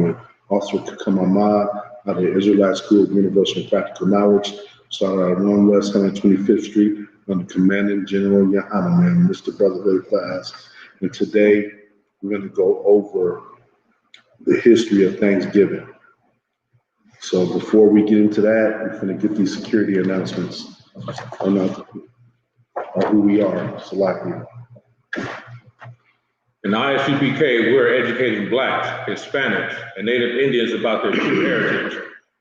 with Officer Kakamama out of the Israelite School of Universal and Practical Knowledge, started at 1 West 125th Street under Commanding General Yohana, man, Mr. Brotherhood class. And today we're going to go over the history of Thanksgiving. So before we get into that, we're going to get these security announcements on who we are, Salaki. In Isupk, we're educating Blacks, Hispanics, and Native Indians about their true heritage,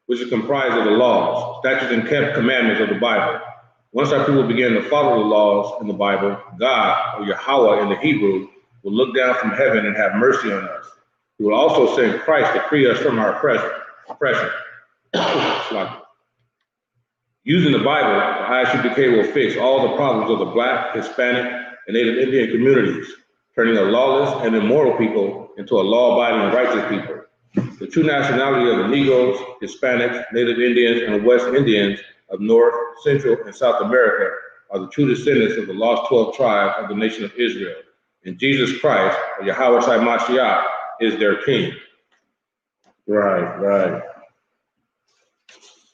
which is comprised of the laws, statutes, and commandments of the Bible. Once our people begin to follow the laws in the Bible, God, or Yahweh in the Hebrew, will look down from heaven and have mercy on us. He will also send Christ to free us from our oppression. Using the Bible, the Isupk will fix all the problems of the Black, Hispanic, and Native Indian communities, turning a lawless and immoral people into a law-abiding, righteous people. The true nationality of the Negroes, Hispanics, Native Indians, and West Indians of North, Central, and South America are the true descendants of the lost 12 tribes of the nation of Israel. And Jesus Christ, or Yahweh Shai Mashiach, is their king. Right.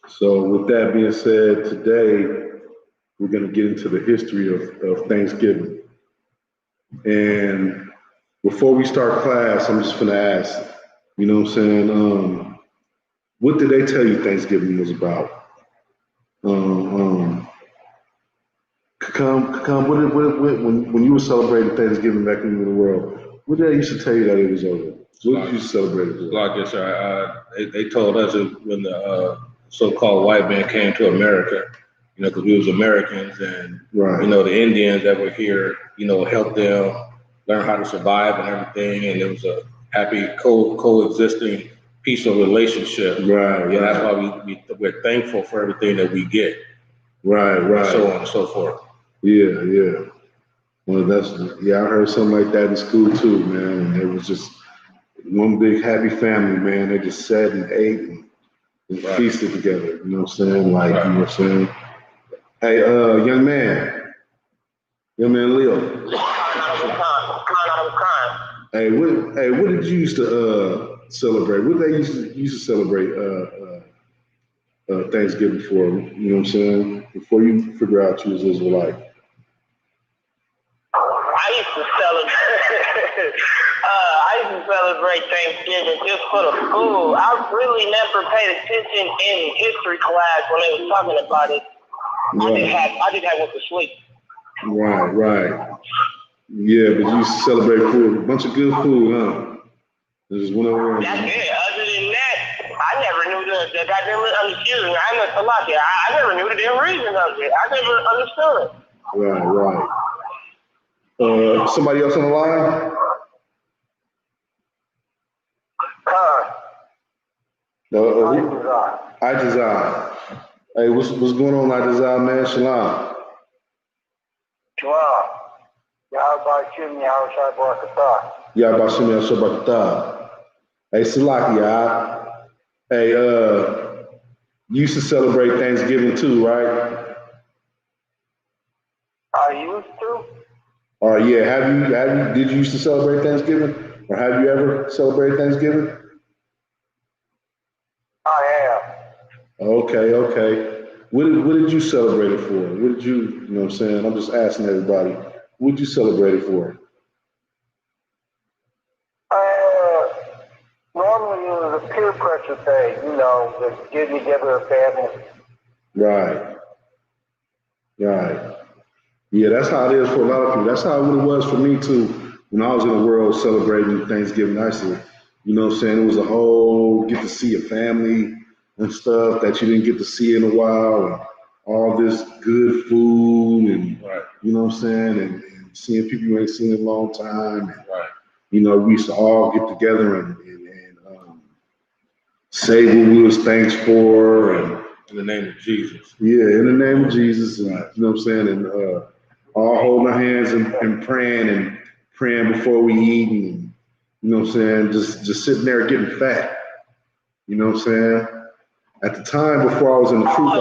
So with that being said, today we're going to get into the history of Thanksgiving. And before we start class, I'm just going to ask, you know what I'm saying, what did they tell you Thanksgiving was about? Kakam, when you were celebrating Thanksgiving back in the world, what did they used to tell you that it was over? What did you celebrate it with? Like this, they told us when the so-called white man came to America, you know, because we was Americans, and right. You know, the Indians that were here, you know, helped them learn how to survive and everything, and it was a happy coexisting, peaceful relationship. Right. Yeah, that's why we're thankful for everything that we get. Right. And so on and so forth. Yeah. Well, I heard something like that in school too, man. And it was just one big happy family, man. They just sat and ate and feasted together. You know what I'm saying? Like, you know what I'm saying? Hey, young man Leo. Hey, what did you used to celebrate? What did they used to celebrate Thanksgiving for? You know what I'm saying? Before you figure out you was Israelite. I used to celebrate Thanksgiving just for the food. I really never paid attention in history class when they were talking about it. Right. I just had went to sleep. Right. Yeah, but you used to celebrate food, a bunch of good food, huh? There's one over. That's it. Other than that, I never knew the goddamn excuse me. I know Salaki. I never knew the damn reason of it. I never understood. Right. Somebody else on the line? Idazar. Hey, what's going on, Idazar, man? Shalom. Shalom. Yahweh Shai Barakatah. Yahweh Shai Barakatah. Hey, Salaki, hey, you used to celebrate Thanksgiving too, right? I used to. Yeah. Have you? Did you used to celebrate Thanksgiving, or have you ever celebrated Thanksgiving? I have. Okay. What did you celebrate it for? What did you know what I'm saying? I'm just asking everybody. What did you celebrate it for? Normally it was a peer pressure thing, you know, just getting together a family. Right. Yeah, that's how it is for a lot of people. That's how it was for me too. When I was in the world celebrating Thanksgiving, you know what I'm saying? It was a whole get to see a family and stuff that you didn't get to see in a while, and all this good food, and you know what I'm saying, and seeing people you ain't seen in a long time. And, you know, we used to all get together and say what we was thanks for, and in the name of Jesus. Yeah, in the name of Jesus, and you know what I'm saying, and all holding our hands and praying before we eat, and you know what I'm saying, just sitting there getting fat. You know what I'm saying? At the time, before I was in the truth,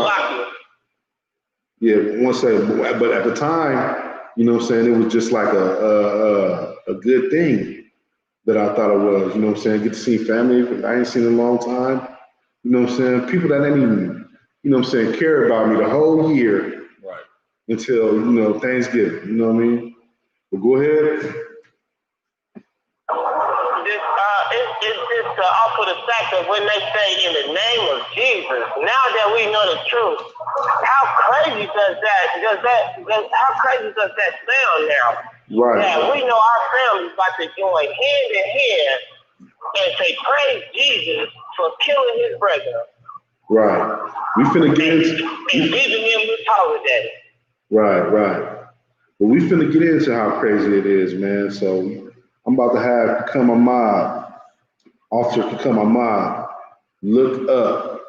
but at the time, you know what I'm saying, it was just like a good thing. that I thought it was. You know what I'm saying? Get to see family that I ain't seen in a long time. You know what I'm saying? People that ain't even, you know what I'm saying, care about me the whole year Right. until, you know, Thanksgiving. You know what I mean? But go ahead. It's just off of the fact that when they say in the name of Jesus, now that we know the truth, how crazy does that sound now? Right. That we know our family's about to join hand in hand and say praise Jesus for killing his brethren. Right. We finna get into and giving him this holiday. Right. But we finna get into how crazy it is, man. So I'm about to have Become a Mob, Officer Become a Mob, look up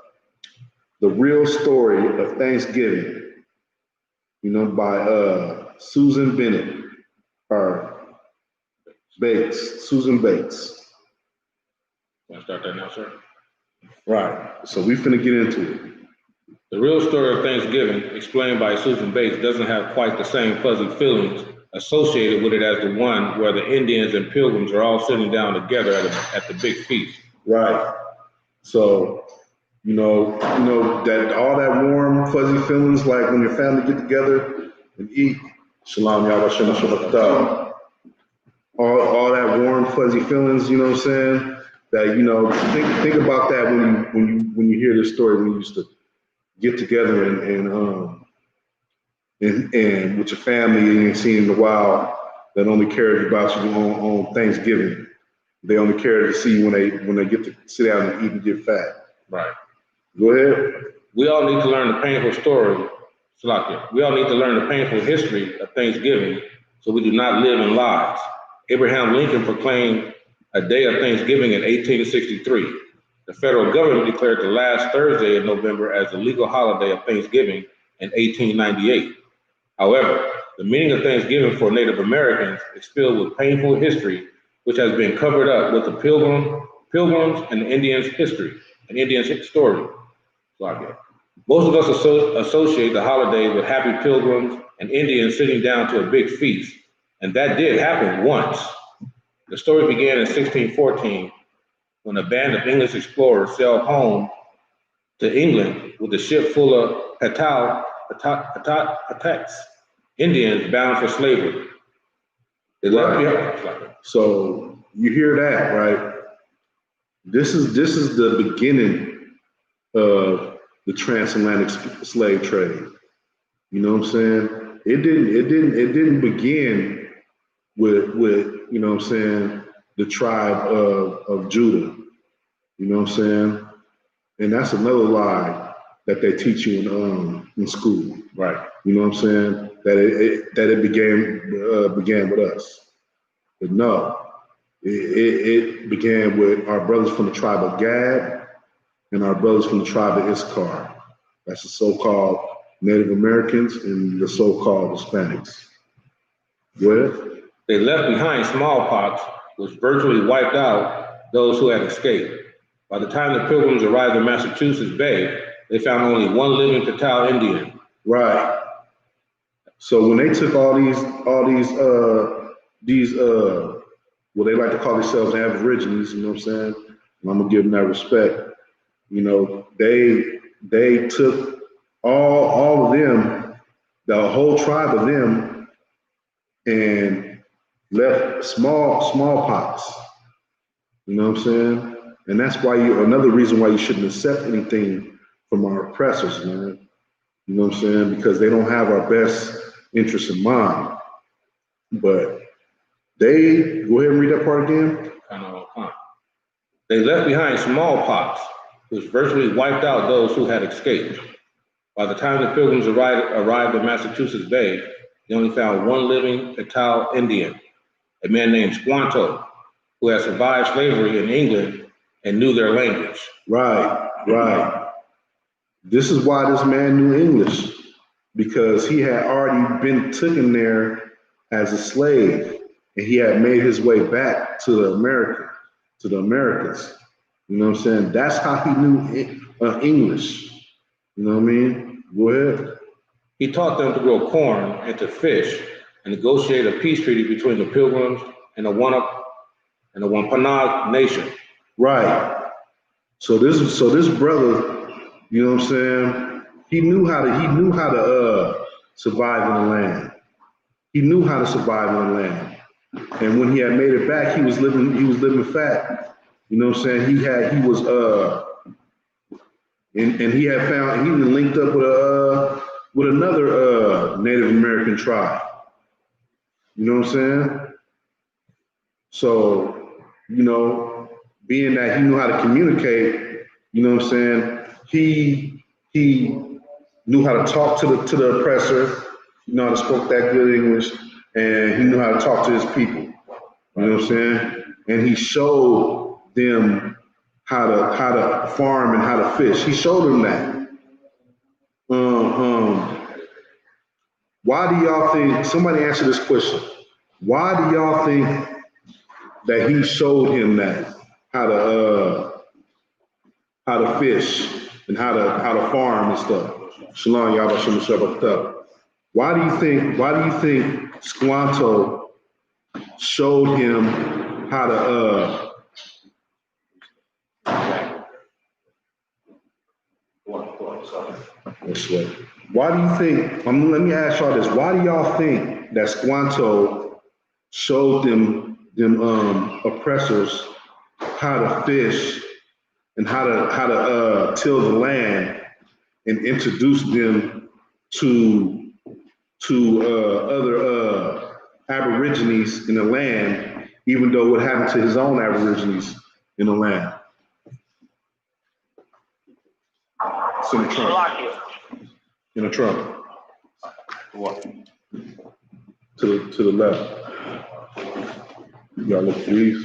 the real story of Thanksgiving, you know, by Susan Bennett, or Bates, Susan Bates. Want to start that now, sir? Right. So we finna get into it. The real story of Thanksgiving, explained by Susan Bates, doesn't have quite the same fuzzy feelings associated with it as the one where the Indians and Pilgrims are all sitting down together at the big feast. Right. So, you know that all that warm, fuzzy feelings like when your family get together and eat. Shalom, Yahweh Shabbat. All that warm, fuzzy feelings, you know what I'm saying? That, you know, think about that when you hear this story, when you used to get together and with your family and you ain't seen in a while, that only cares about you on Thanksgiving. They only care to see when they get to sit down and eat and get fat. Right. Go ahead. We all need to learn the painful story, Salakia. We all need to learn the painful history of Thanksgiving so we do not live in lies. Abraham Lincoln proclaimed a day of Thanksgiving in 1863. The federal government declared the last Thursday in November as the legal holiday of Thanksgiving in 1898. However, the meaning of Thanksgiving for Native Americans is filled with painful history, which has been covered up with the Pilgrims and the Indians' history, an Indian's story. Most of us associate the holiday with happy pilgrims and Indians sitting down to a big feast, and that did happen once. The story began in 1614 when a band of English explorers sailed home to England with a ship full of Pataks, Indians bound for slavery. They left behind. So you hear that, right? This is the beginning of the transatlantic slave trade. You know what I'm saying? It didn't begin with you know what I'm saying, the tribe of Judah. You know what I'm saying? And that's another lie that they teach you in school. Right. You know what I'm saying? That it began with us. But no, it began with our brothers from the tribe of Gad and our brothers from the tribe of Issachar. That's the so-called Native Americans and the so-called Hispanics. Where? They left behind smallpox, which virtually wiped out those who had escaped. By the time the Pilgrims arrived in Massachusetts Bay, they found only one living Tatal Indian. Right. So when they took all these what they like to call themselves Aborigines, you know what I'm saying? And I'm gonna give them that respect. You know, they took all of them, the whole tribe of them, and left smallpox. You know what I'm saying? And that's why another reason why you shouldn't accept anything from our oppressors, man. You know what I'm saying? Because they don't have our best interests in mind. But they, go ahead and read that part again. They left behind smallpox, which virtually wiped out those who had escaped. By the time the Pilgrims arrived in Massachusetts Bay, they only found one living Tatal Indian, a man named Squanto, who had survived slavery in England and knew their language. Right. This is why this man knew English, because he had already been taken there as a slave, and he had made his way back to the Americas. You know what I'm saying? That's how he knew English. You know what I mean? Go ahead. He taught them to grow corn and to fish and negotiate a peace treaty between the Pilgrims and the and the Wampanoag Nation. Right. So this brother, you know what I'm saying? He knew how to survive in the land. He knew how to survive in the land. And when he had made it back, he was living fat. You know what I'm saying? He had found, he even linked up with another Native American tribe. You know what I'm saying? So, you know, being that he knew how to communicate, you know what I'm saying? He knew how to talk to the oppressor, you know how to spoke that good English, and he knew how to talk to his people. You know what I'm saying? And he showed them how to farm and how to fish. He showed them that. Why do y'all think, somebody answer this question, why do y'all think that he showed him that, how to fish and how to farm and stuff? Shalom, y'all, Shabbat. Why do you think Squanto showed him how to why do you think, let me ask y'all this, why do y'all think that Squanto showed them oppressors how to fish and how to till the land and introduce them to other Aborigines in the land, even though what happened to his own Aborigines in the land? It's in the trunk. In the trunk. What? To the left. You gotta look for these.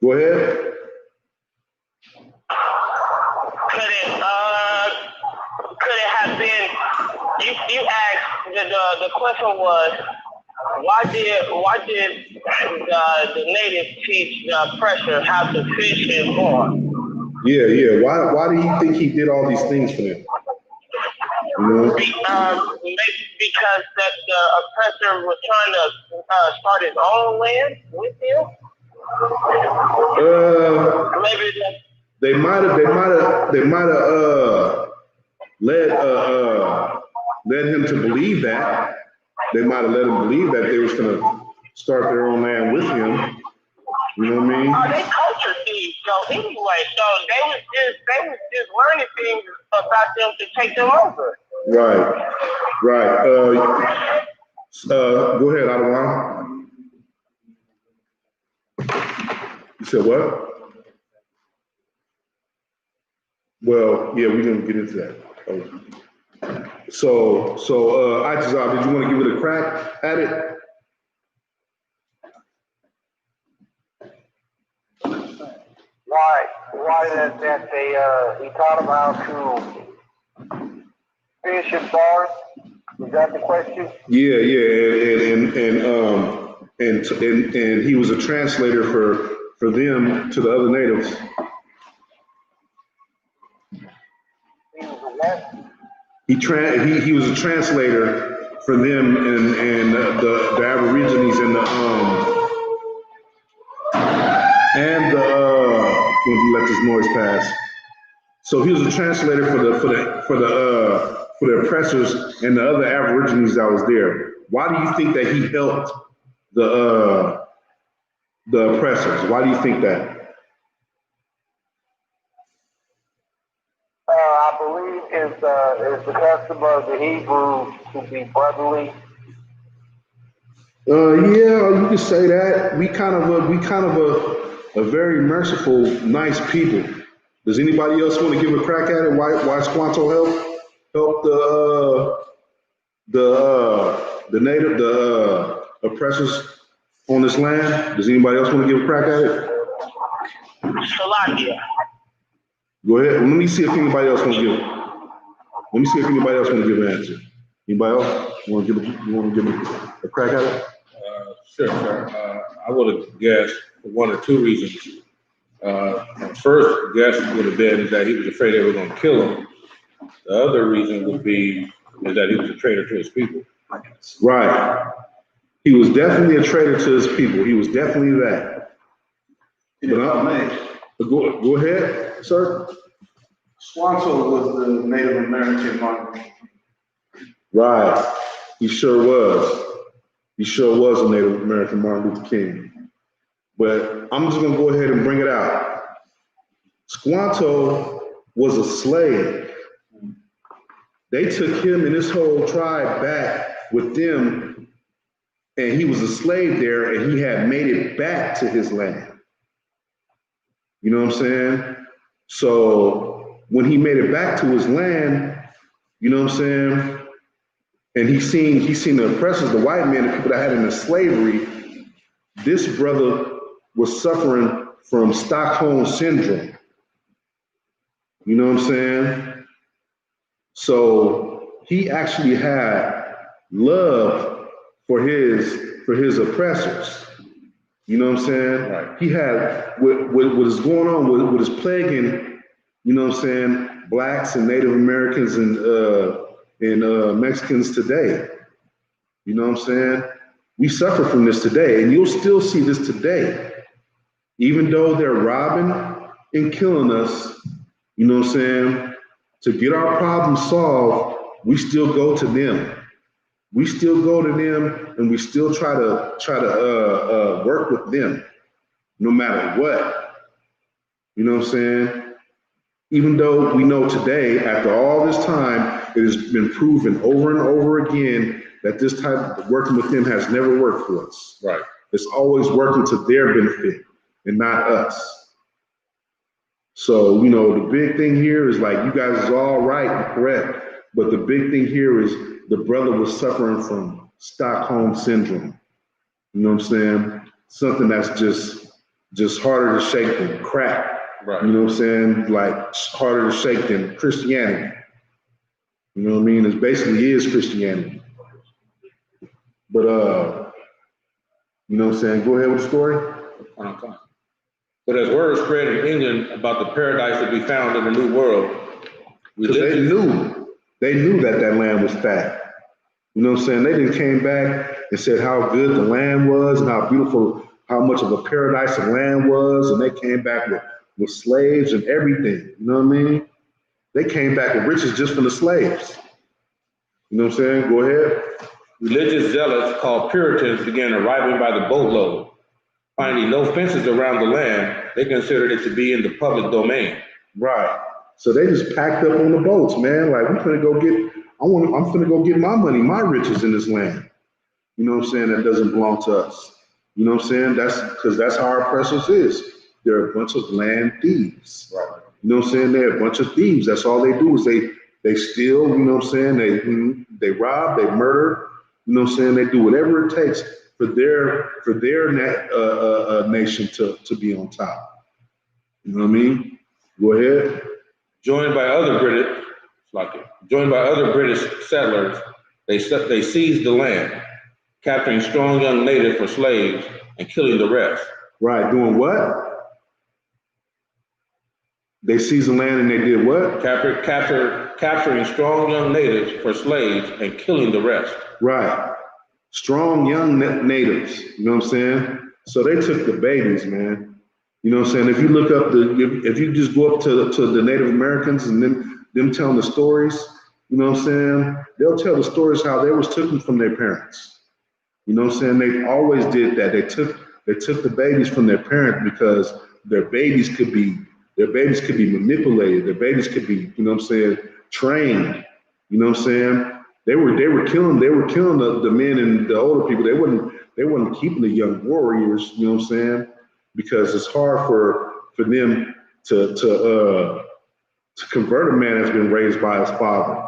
Go ahead. Could it have been? You asked. The question was, why did the natives teach the oppressor how to fish and farm? Yeah. Why do you think he did all these things for them? You know? Maybe because that the oppressor was trying to start his own land with him. Maybe they might have led him to believe that. They might have let him believe that they was gonna start their own land with him. You know what I mean? They culture thieves. So anyway, so they was just learning things about them to take them over. Right. Go ahead, Adawan. You said what? Well, yeah, we're gonna get into that. So, Itazar, did you want to give it a crack at it? Why that he taught him how to fish and farm? Is that the question? Yeah, and he was a translator for them to the other natives. He was a what? He was a translator for them and the Aborigines and let this noise pass. So he was a translator for the oppressors and the other Aborigines that was there. Why do you think that he helped the oppressors? Why do you think that? I believe it's the custom of the Hebrews to be brotherly. Yeah, you could say that. We kind of a very merciful, nice people. Does anybody else want to give a crack at it? Why Squanto help the oppressors on this land? Does anybody else want to give a crack at it? Salakia. Go ahead. Let me see if anybody else want to give. Let me see if anybody else want to give an answer. Anybody else want to give a crack at it? Sure, sir. I would have guessed for one or two reasons. First guess would have been that he was afraid they were going to kill him. The other reason would be is that he was a traitor to his people. Right. He was definitely a traitor to his people. He was definitely that. But go ahead, sir. Squanto was the Native American Martin. Right. He sure was. He sure was a Native American Martin Luther King. But I'm just gonna go ahead and bring it out. Squanto was a slave. They took him and his whole tribe back with them, and he was a slave there, and he had made it back to his land. You know what I'm saying? So when he made it back to his land, you know what I'm saying? And he seen the oppressors, the white men, the people that had him in slavery. This brother was suffering from Stockholm syndrome. You know what I'm saying? So he actually had love for his oppressors. You know what I'm saying? Right. He had what is going on, what is plaguing, you know what I'm saying, blacks and Native Americans and Mexicans today. You know what I'm saying? We suffer from this today, and you'll still see this today. Even though they're robbing and killing us, you know what I'm saying? To get our problems solved, we still go to them. We still go to them, and we still try to work with them, no matter what. You know what I'm saying? Even though we know today, after all this time, it has been proven over and over again that this type of working with them has never worked for us. Right. It's always working to their benefit and not us. So, you know, the big thing here is like, you guys is all right and correct, but the big thing here is the brother was suffering from Stockholm syndrome. You know what I'm saying? Something that's just harder to shake than crack. Right. You know what I'm saying? Like harder to shake than Christianity. You know what I mean? It basically is Christianity. But you know what I'm saying? Go ahead with the story. But as word spread in England about the paradise to be found in the New World, they knew that land was fat. You know what I'm saying? They then came back and said how good the land was and how beautiful, how much of a paradise the land was, and they came back with slaves and everything. You know what I mean? They came back with riches just from the slaves. You know what I'm saying? Go ahead. religious zealots called Puritans began arriving by the boatload. Finding no fences around the land, they considered it to be in the public domain. Right. So they just packed up on the boats, man. Like, I'm finna go get my money, my riches in this land. You know what I'm saying? That doesn't belong to us. You know what I'm saying? That's because that's how our oppressors is. They're a bunch of land thieves. Right. You know what I'm saying? They're a bunch of thieves. That's all they do is they steal, you know what I'm saying? They rob, they murder, you know what I'm saying? They do whatever it takes for their nation to be on top. You know what I mean? Go ahead. Joined by other British settlers, they seized the land, capturing strong young natives for slaves and killing the rest. Right, doing what? They seized the land and they did what? Capturing strong young natives for slaves and killing the rest. Right. Strong young natives, you know what I'm saying? So they took the babies, man. You know what I'm saying? If you look up if you just go up to the Native Americans and them telling the stories, you know what I'm saying? They'll tell the stories how they was taken from their parents. You know what I'm saying? They always did that. They took the babies from their parents because their babies could be manipulated. Their babies could be, you know what I'm saying, trained. You know what I'm saying? They were killing the men and the older people. They wasn't keeping the young warriors, you know what I'm saying? Because it's hard for them to convert a man that's been raised by his father.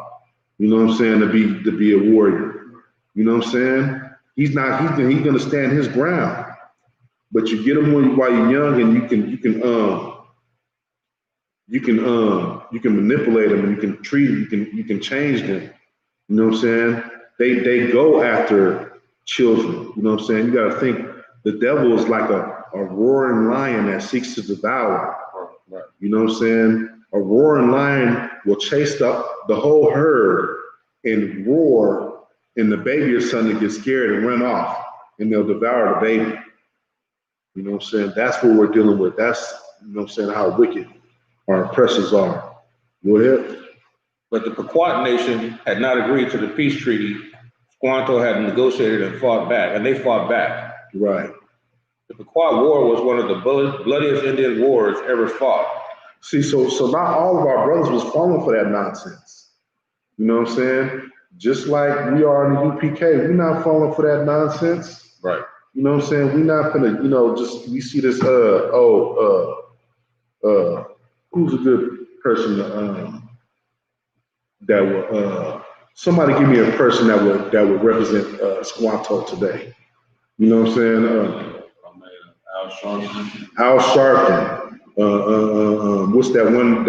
You know what I'm saying? To be a warrior. You know what I'm saying? He's gonna stand his ground. But you get him while you're young, and you can manipulate them, and you can treat them, you can change them. You know what I'm saying? They go after children. You know what I'm saying? You got to think the devil is like a roaring lion that seeks to devour. Right. You know what I'm saying? A roaring lion will chase the whole herd and roar, and the baby or something get scared and run off. and they'll devour the baby. You know what I'm saying? That's what we're dealing with. That's, you know what I'm saying, how wicked our oppressors are. Go ahead. But the Pequot Nation had not agreed to the peace treaty. Squanto had negotiated and fought back, and they fought back. Right. The Pequot War was one of the bloodiest Indian wars ever fought. See, so not all of our brothers was falling for that nonsense. You know what I'm saying? Just like we are in the UPK, we're not falling for that nonsense. Right. You know what I'm saying? We're not gonna, you know, just, we see this, who's a good person that will, somebody give me a person that would represent Squanto today. You know what I'm saying? Al Sharpton. Al Sharpton. What's that one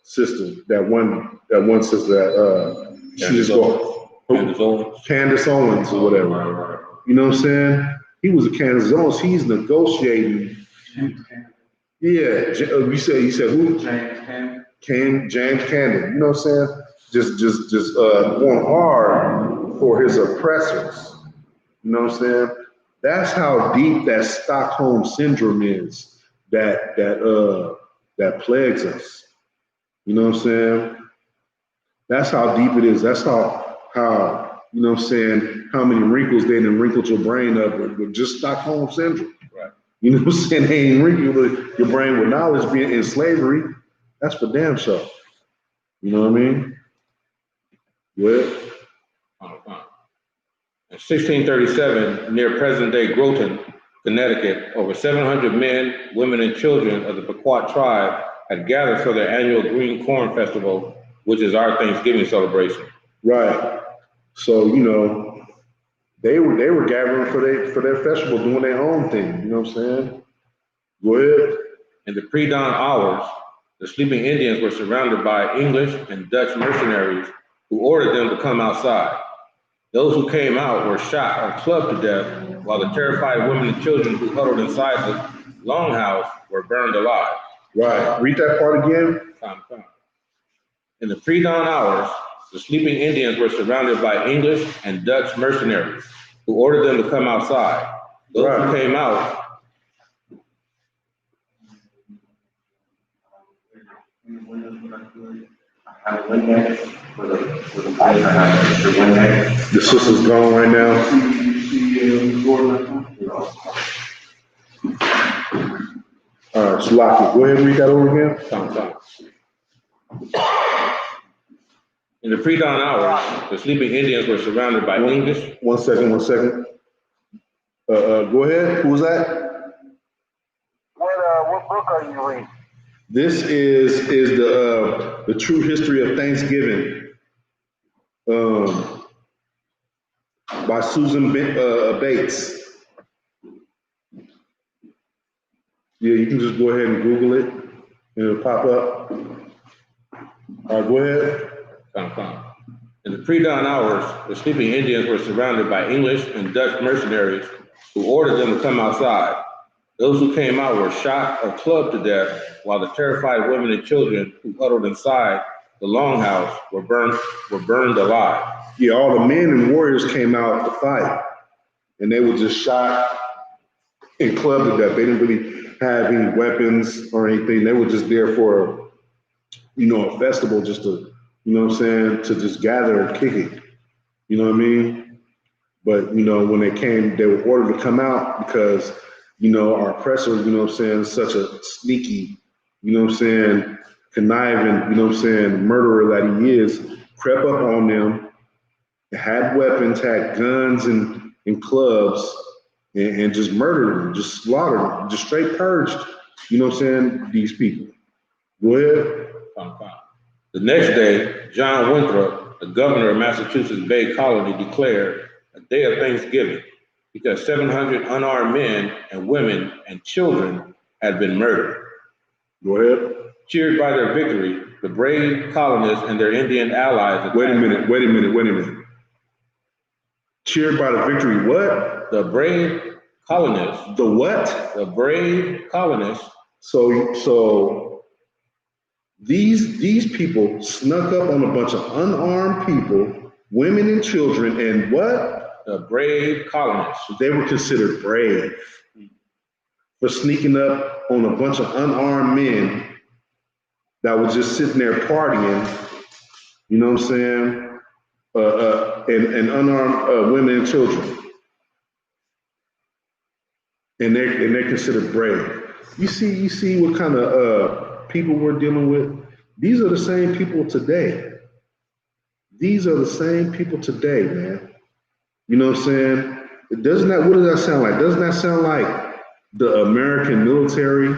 sister? That one sister that she just go Candace Owens or whatever. Right. You know what I'm saying? He was a Candace Owens. He's negotiating. Yeah, you said who? James Camden. You know what I'm saying? Just going hard for his oppressors. You know what I'm saying? That's how deep that Stockholm syndrome is that plagues us. You know what I'm saying? That's how deep it is. That's how you know what I'm saying, how many wrinkles they done wrinkled your brain up with just Stockholm syndrome. Right. You know what I'm saying? They ain't wrinkled your brain with knowledge being in slavery. That's for damn sure. You know what I mean? Well, in 1637, near present-day Groton, Connecticut, over 700 men, women, and children of the Pequot tribe had gathered for their annual Green Corn Festival, which is our Thanksgiving celebration. Right. So, you know, they were gathering for their festival, doing their own thing. You know what I'm saying? Go ahead. In the pre-dawn hours, the sleeping Indians were surrounded by English and Dutch mercenaries who ordered them to come outside. Those who came out were shot or clubbed to death, while the terrified women and children who huddled inside the longhouse were burned alive. Right. Read that part again. In the pre-dawn hours, the sleeping Indians were surrounded by English and Dutch mercenaries who ordered them to come outside. Those who came out The sister's gone right now. All right, Shalaki, go ahead and read that over again. In the pre-dawn hours, the sleeping Indians were surrounded by English. One second. Go ahead. Who was that? What book are you reading? This is the true history of Thanksgiving, by Susan Bates. Yeah, you can just go ahead and Google it, and it'll pop up. All right, go ahead. In the pre-dawn hours, the sleeping Indians were surrounded by English and Dutch mercenaries who ordered them to come outside. Those who came out were shot or clubbed to death, while the terrified women and children who huddled inside the longhouse were burned alive. Yeah, all the men and warriors came out to fight, and they were just shot and clubbed to death. They didn't really have any weapons or anything. They were just there for, you know, a festival, just to, you know what I'm saying, to just gather and kick it. You know what I mean? But, you know, when they came, they were ordered to come out because, you know, our oppressor, you know what I'm saying, such a sneaky, you know what I'm saying, conniving, you know what I'm saying, murderer that he is, crept up on them, had weapons, had guns and clubs, and just murdered them, just slaughtered them, just straight purged, you know what I'm saying, these people. Go ahead. The next day, John Winthrop, the governor of Massachusetts Bay Colony, declared a day of Thanksgiving because 700 unarmed men and women and children had been murdered. Go ahead. Cheered by their victory, the brave colonists and their Indian allies. Wait a minute. Cheered by the victory, what? The brave colonists. The what? The brave colonists. So these people snuck up on a bunch of unarmed people, women and children, and what? brave colonists. They were considered brave for sneaking up on a bunch of unarmed men that was just sitting there partying, you know what I'm saying? And unarmed women and children. And they're considered brave. You see what kind of people we're dealing with? These are the same people today. These are the same people today, man. You know what I'm saying? What does that sound like? Doesn't that sound like the American military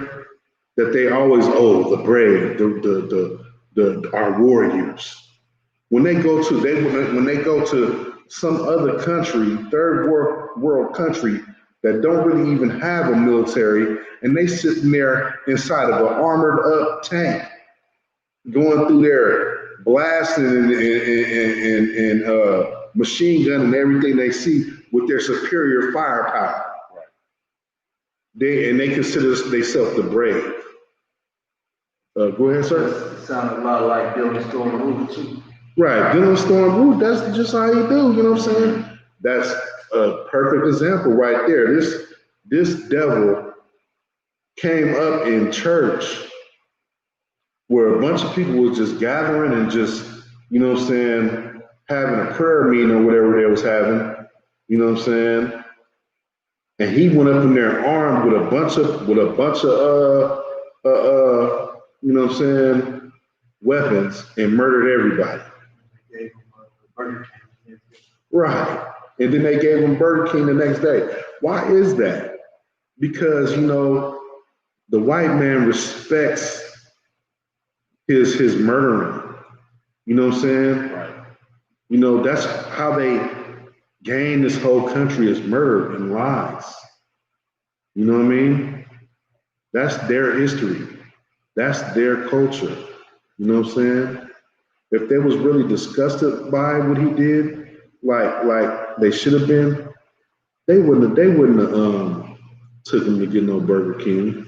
that they always the brave, our warriors? When they go to some other country, third world country that don't really even have a military, and they sitting there inside of an armored up tank, going through there, blasting and machine gun and everything they see with their superior firepower. They consider themselves the brave. Go ahead, sir. It sounded a lot like Dylan Storm Roof too. Right, Dylan Storm Roof, that's just how you do, you know what I'm saying? That's a perfect example right there. This devil came up in church where a bunch of people was just gathering and just, you know what I'm saying, having a prayer meeting or whatever they was having, you know what I'm saying? And he went up in there armed with a bunch of you know what I'm saying, weapons and murdered everybody. Right. And then they gave him Burger King the next day. Why is that? Because, you know, the white man respects his murdering. You know what I'm saying? Right. You know, that's how they gain this whole country is murder and lies. You know what I mean? That's their history. That's their culture. You know what I'm saying? If they was really disgusted by what he did, like they should have been, they wouldn't have took him to get no Burger King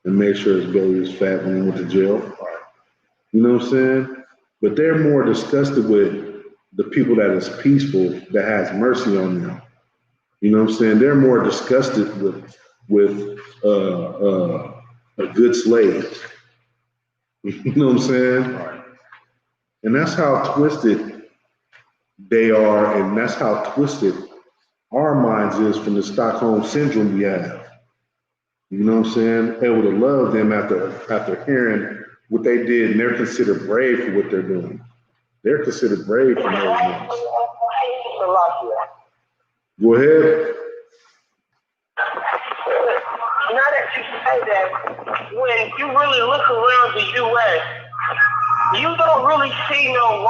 and made sure his belly was fat when he went to jail. You know what I'm saying? But they're more disgusted with the people that is peaceful, that has mercy on them. You know what I'm saying? They're more disgusted with a good slave. You know what I'm saying? Right. And that's how twisted they are, and that's how twisted our minds is from the Stockholm syndrome we have. You know what I'm saying? They would have loved them after hearing what they did, and they're considered brave for what they're doing. They're considered brave for those things. Go ahead. Now that you say that, when you really look around the U.S., you don't really see you don't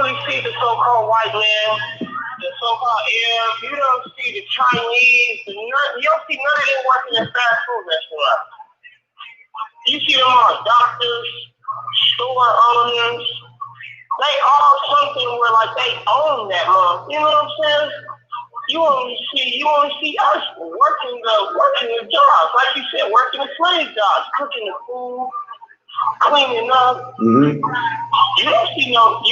really see the so-called white man, the so-called Arab, you don't see the Chinese, you don't see none of them working in fast food restaurants. You see them all doctors, store owners, they all something where like they own that month. You know what I'm saying? You only see us working the jobs, like you said, working the slave jobs, cooking the food, cleaning up. Mm-hmm. You don't see no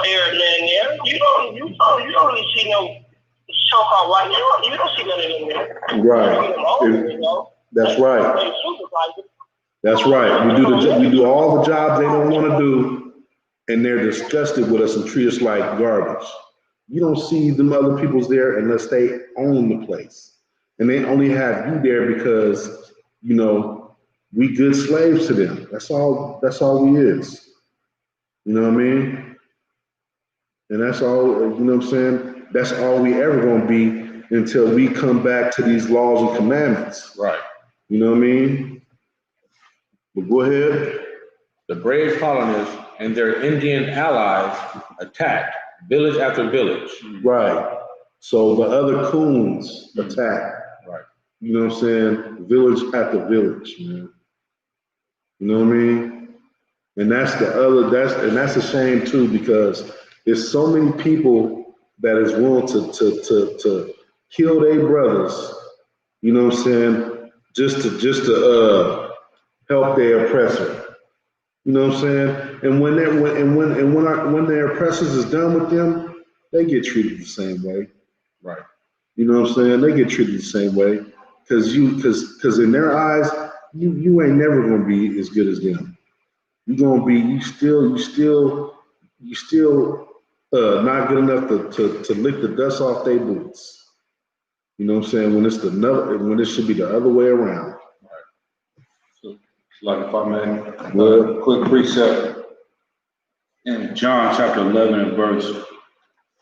Arab man there. You don't really see no so-called white. You don't see none of them there. Right. That's right. That's right. We do all the jobs they don't want to do, and they're disgusted with us and treat us like garbage. You don't see them other people's there unless they own the place. And they only have you there because, you know, we good slaves to them. That's all we is. You know what I mean? And that's all, you know what I'm saying? That's all we ever gonna be until we come back to these laws and commandments. Right. You know what I mean? But go ahead. The brave colonists and their Indian allies attacked village after village. Right. So the other coons attack. Right. You know what I'm saying? Village after village, man. You know what I mean? And that's a shame too, because there's so many people that is willing to kill their brothers, you know what I'm saying, just to help their oppressor. You know what I'm saying? And when their oppressors is done with them, they get treated the same way. Right. You know what I'm saying? They get treated the same way. Cause in their eyes, you ain't never gonna be as good as them. You still not good enough to lick the dust off their boots. You know what I'm saying? When it should be the other way around. So, like if I may, quick precept in John chapter 11 and verse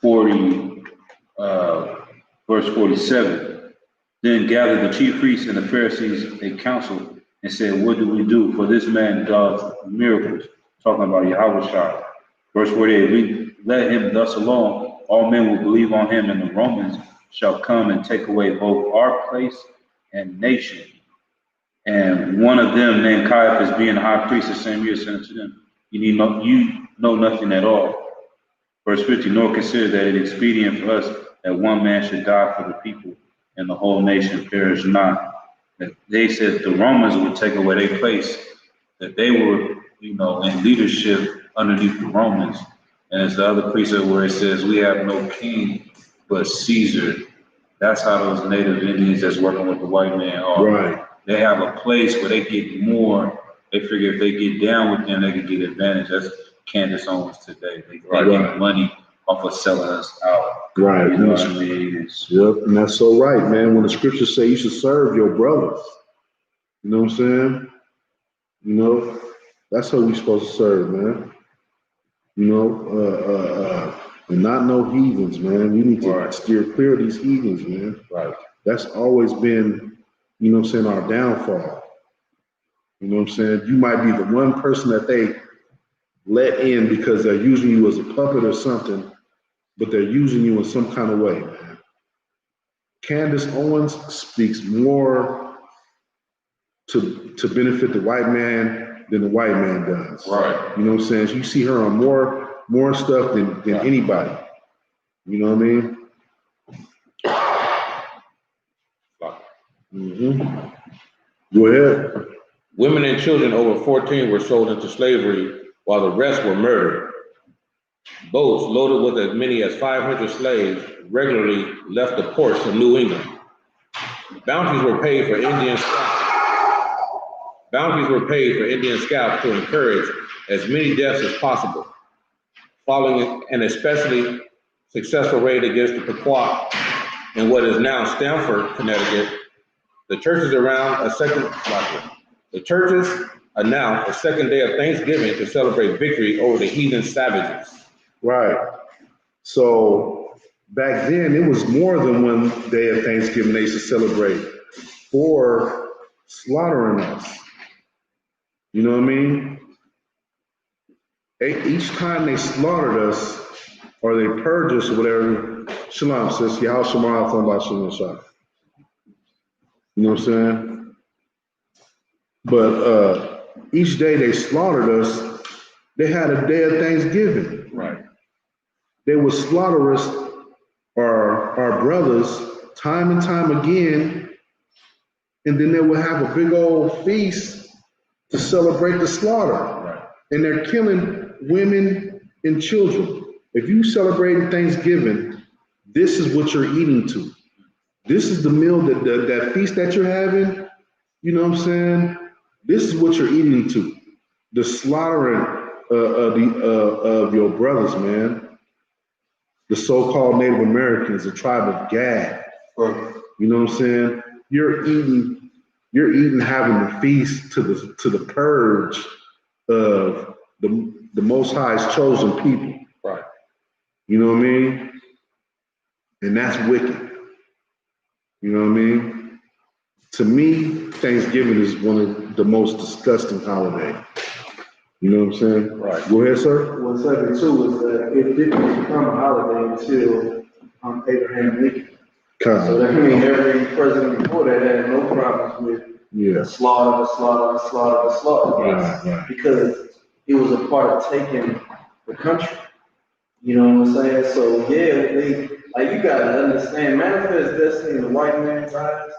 40, verse 47. Then gathered the chief priests and the Pharisees a council and said, "What do we do? For this man does miracles." Talking about Yahweh. Verse 48. We let him thus alone. All men will believe on him, and the Romans shall come and take away both our place and nation. And one of them, named Caiaphas, being high priest the same year, said unto them, you know nothing at all. Verse 50, nor consider that it expedient for us that one man should die for the people, and the whole nation perish not. That they said the Romans would take away their place, that they were, in leadership underneath the Romans. And it's the other precept where it says, we have no king but Caesar. That's how those native Indians that's working with the white man are. Right. They have a place where they get more. They figure if they get down with them, they can get advantage. That's Candace Owens today. They get money off of selling us out. Right. You know what I mean? Yep, and that's so right, man. When the scriptures say you should serve your brothers, you know what I'm saying? That's how we supposed to serve, man. And not no heathens, man. We need to steer clear of these heathens, man. Right. That's always been, our downfall. You know what I'm saying? You might be the one person that they let in because they're using you as a puppet or something, but they're using you in some kind of way, man. Candace Owens speaks more to benefit the white man than the white man does. Right. You know what I'm saying? You see her on more stuff than anybody. You know what I mean? Mm-hmm. Go ahead. Women and children over 14 were sold into slavery, while the rest were murdered. Boats loaded with as many as 500 slaves regularly left the ports of New England. Bounties were paid for Indian scalps to encourage as many deaths as possible. Following an especially successful raid against the Pequot in what is now Stamford, Connecticut, the churches announced a second day of Thanksgiving to celebrate victory over the heathen savages. Right. So back then, it was more than one day of Thanksgiving they used to celebrate for slaughtering us. You know what I mean? Each time they slaughtered us or they purged us or whatever, Shalom says, Yahweh Shemar Thon Shalom Shah. You know what I'm saying? But each day they slaughtered us, they had a day of Thanksgiving. Right. They would slaughter us, our brothers, time and time again, and then they would have a big old feast to celebrate the slaughter. Right. And they're killing women and children. If you celebrate Thanksgiving, this is what you're eating to. This is the meal, that feast that you're having, you know what I'm saying? This is what you're eating to. The slaughtering of your brothers, man. The so-called Native Americans, the tribe of Gad. You know what I'm saying? You're eating having the feast to the purge of the Most High's chosen people. Right. You know what I mean? And that's wicked. You know what I mean? To me, Thanksgiving is one of the most disgusting holidays. You know what I'm saying? Right. Go ahead, sir. What's happening too is that it didn't become a holiday until Abraham Lincoln. So that means every president before that had no problems with the slaughter. Right. Because it was a part of taking the country. You know what I'm saying? So yeah, you gotta understand, manifest destiny in the white man's eyes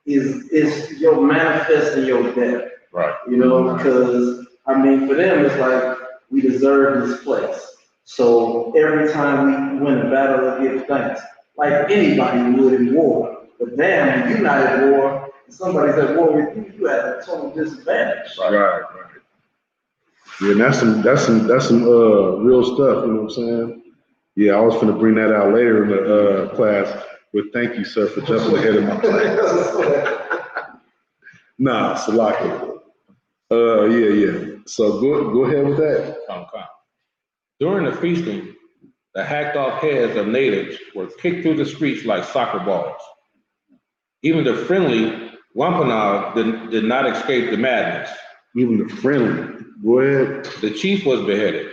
is your manifesting your death. Right. You know, because for them it's like we deserve this place. So every time we win a battle, we give thanks. like anybody would in war. But damn, when you're not at war, and somebody's at war with you, you have a total disadvantage. Right. Yeah, and that's some real stuff, you know what I'm saying? Yeah, I was gonna bring that out later in the class, but thank you, sir, for jumping ahead of my class. Nah, Salaki. Yeah. So go ahead with that. Okay. During the feasting, the hacked off heads of natives were kicked through the streets like soccer balls. Even the friendly Wampanoag did not escape the madness. Even the friendly. Go ahead. The chief was beheaded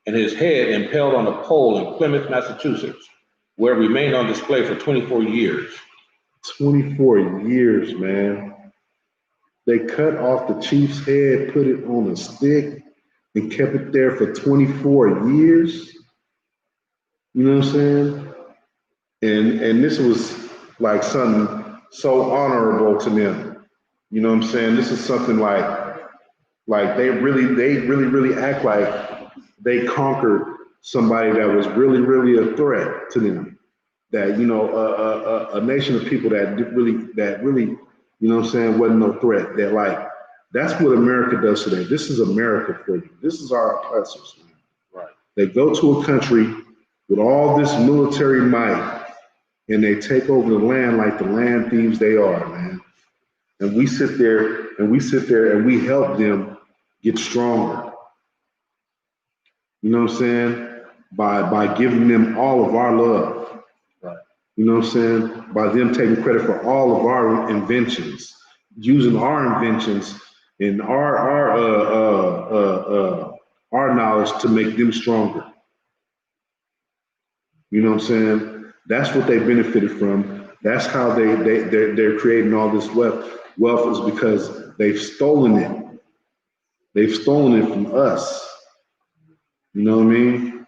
and his head impaled on a pole in Plymouth, Massachusetts, where it remained on display for 24 years. 24 years, man. They cut off the chief's head, put it on a stick, and kept it there for 24 years. You know what I'm saying? And this was like something so honorable to them. You know what I'm saying? This is something like they really act like they conquered somebody that was really a threat to them. That, you know, a nation of people that really, you know what I'm saying, wasn't no threat. That like, that's what America does today. This is America for you. This is our oppressors. Right. They go to a country with all this military might and they take over the land like the land thieves they are, man. And we sit there and we help them get stronger. You know what I'm saying? By giving them all of our love. Right. You know what I'm saying? By them taking credit for all of our inventions, using our inventions and our knowledge to make them stronger. You know what I'm saying? That's what they benefited from. That's how they're creating all this wealth. Wealth is because they've stolen it. They've stolen it from us. You know what I mean?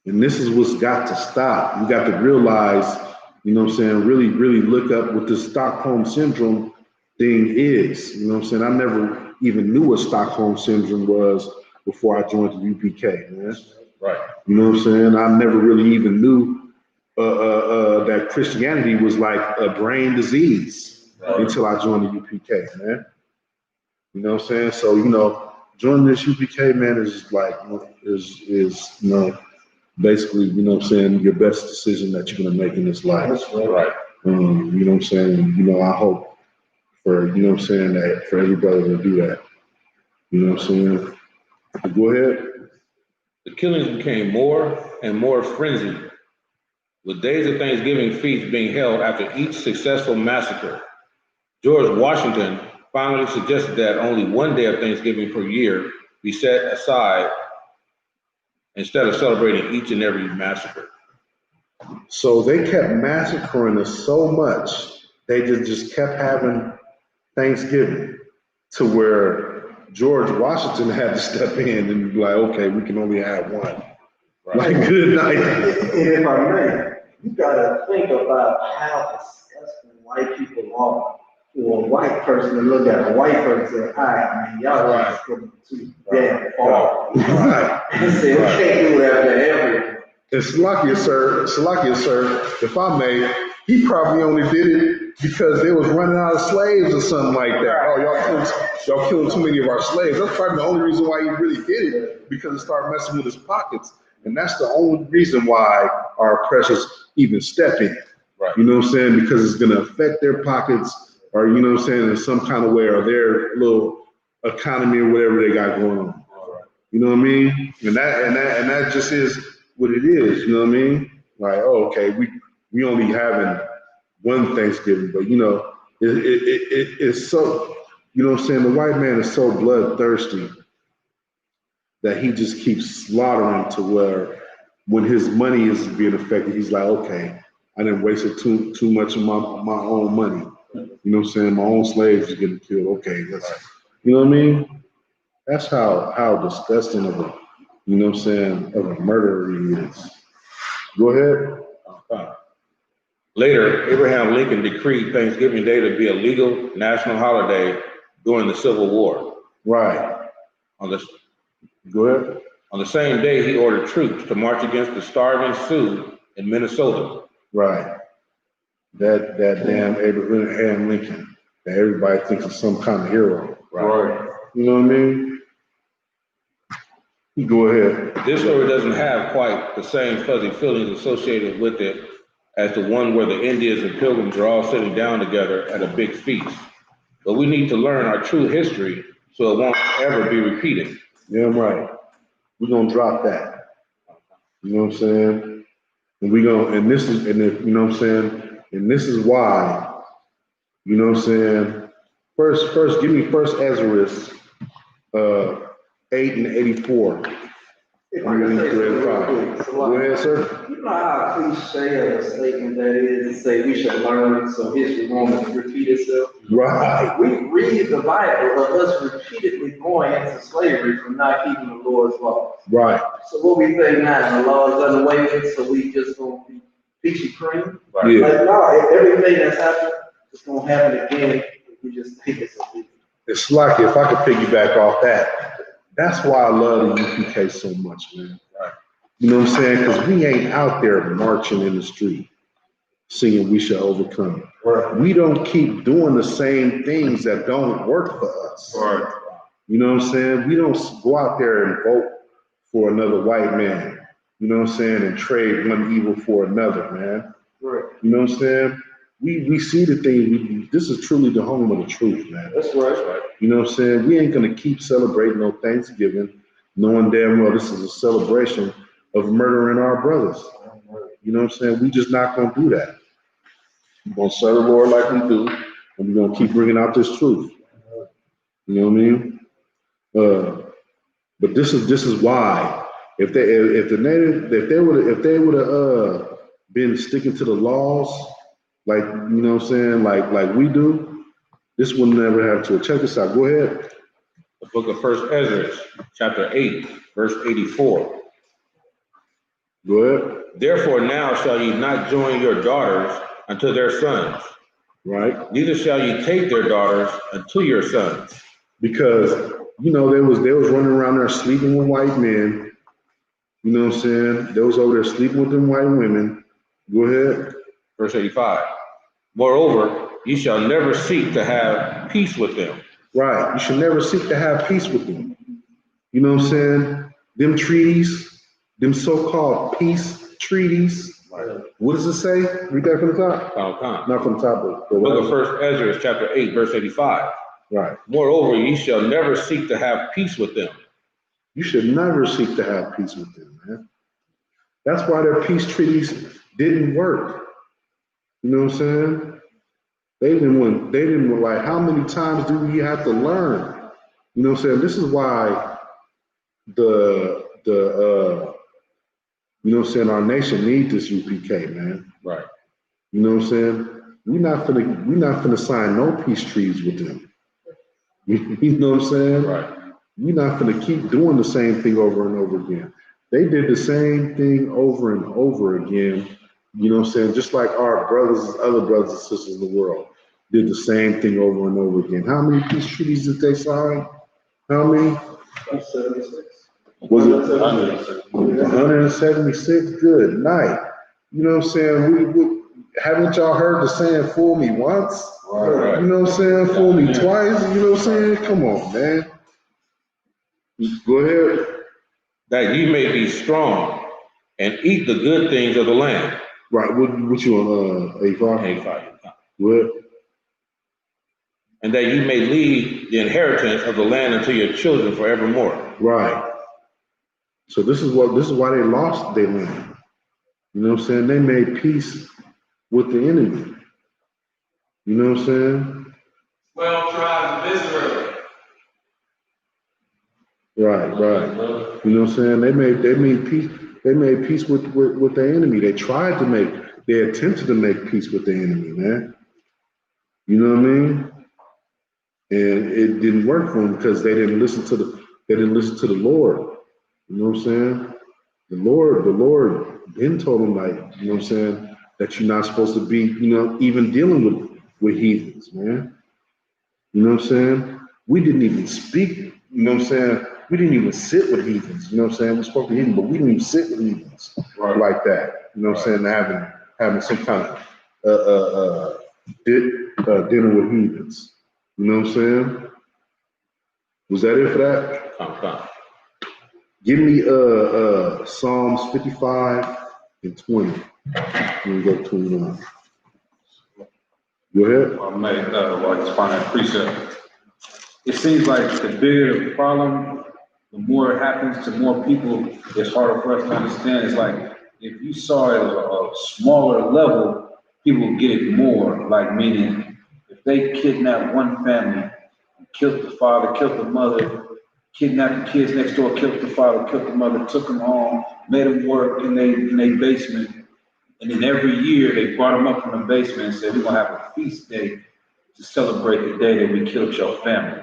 And this is what's got to stop. You got to realize, you know what I'm saying, really look up what the Stockholm Syndrome thing is. You know what I'm saying? I never even knew what Stockholm Syndrome was before I joined the UPK, man. Right. You know what I'm saying? I never really even knew that Christianity was like a brain disease until I joined the UPK, man. You know what I'm saying? So, you know, joining this UPK, man, is like, is you know, basically, you know what I'm saying, your best decision that you're gonna make in this life. Right. You know what I'm saying? You know, I hope for, you know what I'm saying, that for everybody to do that. You know what I'm saying? Go ahead. The killings became more and more frenzied, with days of Thanksgiving feasts being held after each successful massacre. George Washington finally suggested that only one day of Thanksgiving per year be set aside instead of celebrating each and every massacre. So they kept massacring us so much, they just kept having Thanksgiving to where George Washington had to step in and be like, okay, we can only have one. Right. Like, good night. And if I may, you gotta think about how disgusting white people are. For a white person to look at a white person and say, I mean, y'all are going too damn far. Right. And say, we can't do whatever to everyone. And Salakia, sir, if I may, he probably only did it because they was running out of slaves or something like that. Oh, y'all killing too many of our slaves. That's probably the only reason why he really did it, because it started messing with his pockets. And that's the only reason why our oppressors even step in. Right. You know what I'm saying? Because it's gonna affect their pockets, or you know what I'm saying, in some kind of way, or their little economy or whatever they got going on. Right. You know what I mean? And that just is what it is, you know what I mean? Like, oh, okay, we only having one Thanksgiving, but you know, it's so, you know what I'm saying, the white man is so bloodthirsty that he just keeps slaughtering to where when his money is being affected, he's like, okay, I didn't waste too much of my own money. You know what I'm saying? My own slaves are getting killed. Okay, let's, you know what I mean? That's how disgusting of a, you know what I'm saying, of a murderer he is. Go ahead. Later, Abraham Lincoln decreed Thanksgiving Day to be a legal national holiday during the Civil War. Right. Go ahead. On the same day, he ordered troops to march against the starving Sioux in Minnesota, Right. That damn Abraham Lincoln that everybody thinks is some kind of hero. Right. You know what I mean? You go ahead. This story doesn't have quite the same fuzzy feelings associated with it as the one where the Indians and Pilgrims are all sitting down together at a big feast. But we need to learn our true history so it won't ever be repeated. Yeah, I'm right. We're gonna drop that. You know what I'm saying? And we gonna, and this is, and if, you know what I'm saying? And this is why, you know what I'm saying? First, give me first Ezra, 8 and 84. If I can say something real quick, Go ahead, sir. you know how cliche of a statement that is to say we should learn so history won't repeat itself? Right. We read the Bible of us repeatedly going into slavery for not keeping the Lord's laws. Right. So what we think now, the law is done away with, so we just gonna be peachy cream? Right. Yeah. Like, no, everything that's happened, it's gonna happen again if we just think it's a big. It's like, if I could piggyback off that, that's why I love the UPK so much, man. Right. You know what I'm saying? Because we ain't out there marching in the street singing "We Shall Overcome." Right. We don't keep doing the same things that don't work for us. Right. You know what I'm saying? We don't go out there and vote for another white man. You know what I'm saying? And trade one evil for another, man. Right. You know what I'm saying? We see the thing. This is truly the home of the truth, man. That's right. You know what I'm saying? We ain't gonna keep celebrating no Thanksgiving, knowing damn well this is a celebration of murdering our brothers. You know what I'm saying? We just not gonna do that. We're gonna serve the Lord like we do, and we're gonna keep bringing out this truth. You know what I mean? But this is why if they would have been sticking to the laws, like, you know what I'm saying, like we do, this would never have to. Check this out. Go ahead. The book of First Ezra, chapter 8, verse 84. Go ahead. Therefore now shall ye not join your daughters unto their sons, Right? neither shall ye take their daughters unto your sons. Because, you know, they was running around there sleeping with white men. You know what I'm saying? They was over there sleeping with them white women. Go ahead. Verse 85. Moreover, ye shall never seek to have peace with them. Right. You should never seek to have peace with them. You know what I'm saying? Them treaties, them so-called peace treaties. Right. What does it say? Read that from the top. Not from the top, but the book of First Ezra, chapter 8, verse 85. Right. Moreover, ye shall never seek to have peace with them. You should never seek to have peace with them, man. That's why their peace treaties didn't work. You know what I'm saying? They didn't like, how many times do we have to learn? You know what I'm saying? This is why the you know what I'm saying, our nation needs this UPK, man. Right. You know what I'm saying? We're not gonna sign no peace treaties with them. You know what I'm saying? Right. We're not gonna keep doing the same thing over and over again. They did the same thing over and over again. You know what I'm saying? Just like our other brothers and sisters in the world did the same thing over and over again. How many peace treaties did they sign? How many? 76. Was it 176? Good night. You know what I'm saying? We haven't y'all heard the saying, fool me once? Right. You know what I'm saying? Fool me twice? You know what I'm saying? Come on, man. Go ahead. That ye may be strong and eat the good things of the land. Right. What you on, A5? A5. What? And that ye may leave the inheritance of the land unto your children forevermore. Right. So this is why they lost their land. You know what I'm saying? They made peace with the enemy. You know what I'm saying? 12 tribes of Israel. Right. You know what I'm saying? They made peace. They made peace with the enemy. They attempted to make peace with the enemy, man. You know what I mean? And it didn't work for them because they didn't listen to the Lord. You know what I'm saying? The Lord then told them, like, you know what I'm saying, that you're not supposed to be, you know, even dealing with heathens, man. You know what I'm saying? We didn't even speak, you know what I'm saying? We didn't even sit with heathens, you know what I'm saying? We spoke to heathens, but we didn't even sit with heathens like that. You know what I'm saying? having some kind of dinner with heathens. You know what I'm saying? Was that it for that? Come. Give me Psalms 55 and 20. And go 29. Go ahead. I made while he's finding that precept. It seems like the bigger the problem, the more it happens to more people, it's harder for us to understand. It's like if you saw it at a smaller level, people would get it more. Like meaning, if they kidnapped one family, killed the father, killed the mother, kidnapped the kids next door, killed the father, killed the mother, took them home, made them work in their basement, and then every year they brought them up from the basement and said, we're gonna have a feast day to celebrate the day that we killed your family.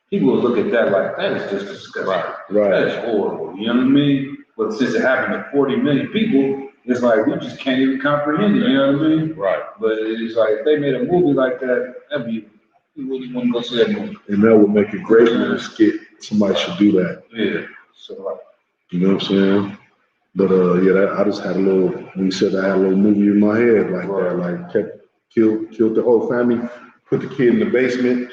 People will look at that like, that is just disgusting. Right. That is horrible, you know what I mean? But since it happened to 40 million people, it's like, we just can't even comprehend it, you know what I mean? Right. But it's like, if they made a movie like that, that'd be, you wouldn't want to go see that movie. And that would make a great little skit. Somebody should do that. Yeah. So like, You know what I'm saying? But I just had a little, when you said I had a little movie in my head like that, like killed the whole family, put the kid in the basement,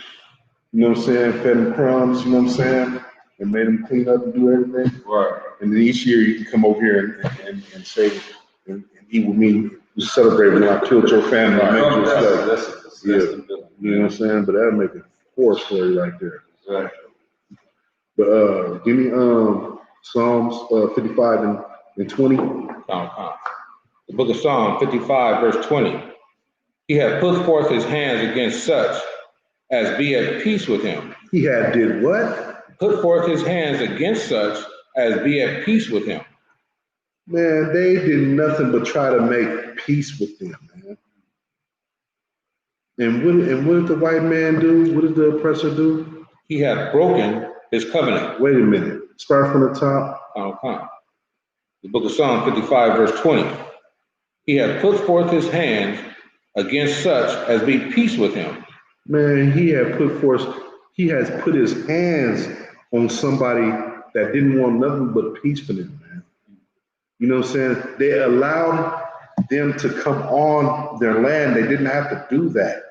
you know what I'm saying, fed him crumbs, you know what I'm saying, and made him clean up and do everything. right. And then each year you can come over here and say, and eat with me, you celebrate when I killed your family. Right. And made you That's yeah. You know what I'm saying? But that'll make a horror story right there. Exactly. But give me Psalms 55 and 20. The book of Psalm 55, verse 20. He hath put forth his hands against such as be at peace with him. He had did what? Put forth his hands against such as be at peace with him. Man, they did nothing but try to make peace with them, man. And what did the white man do? What did the oppressor do? He hath broken his covenant. Wait a minute. Start from the top. The book of Psalm 55, verse 20. He hath put forth his hands against such as be peace with him. Man, he has put his hands on somebody that didn't want nothing but peace for them, man. You know what I'm saying? They allowed them to come on their land. They didn't have to do that.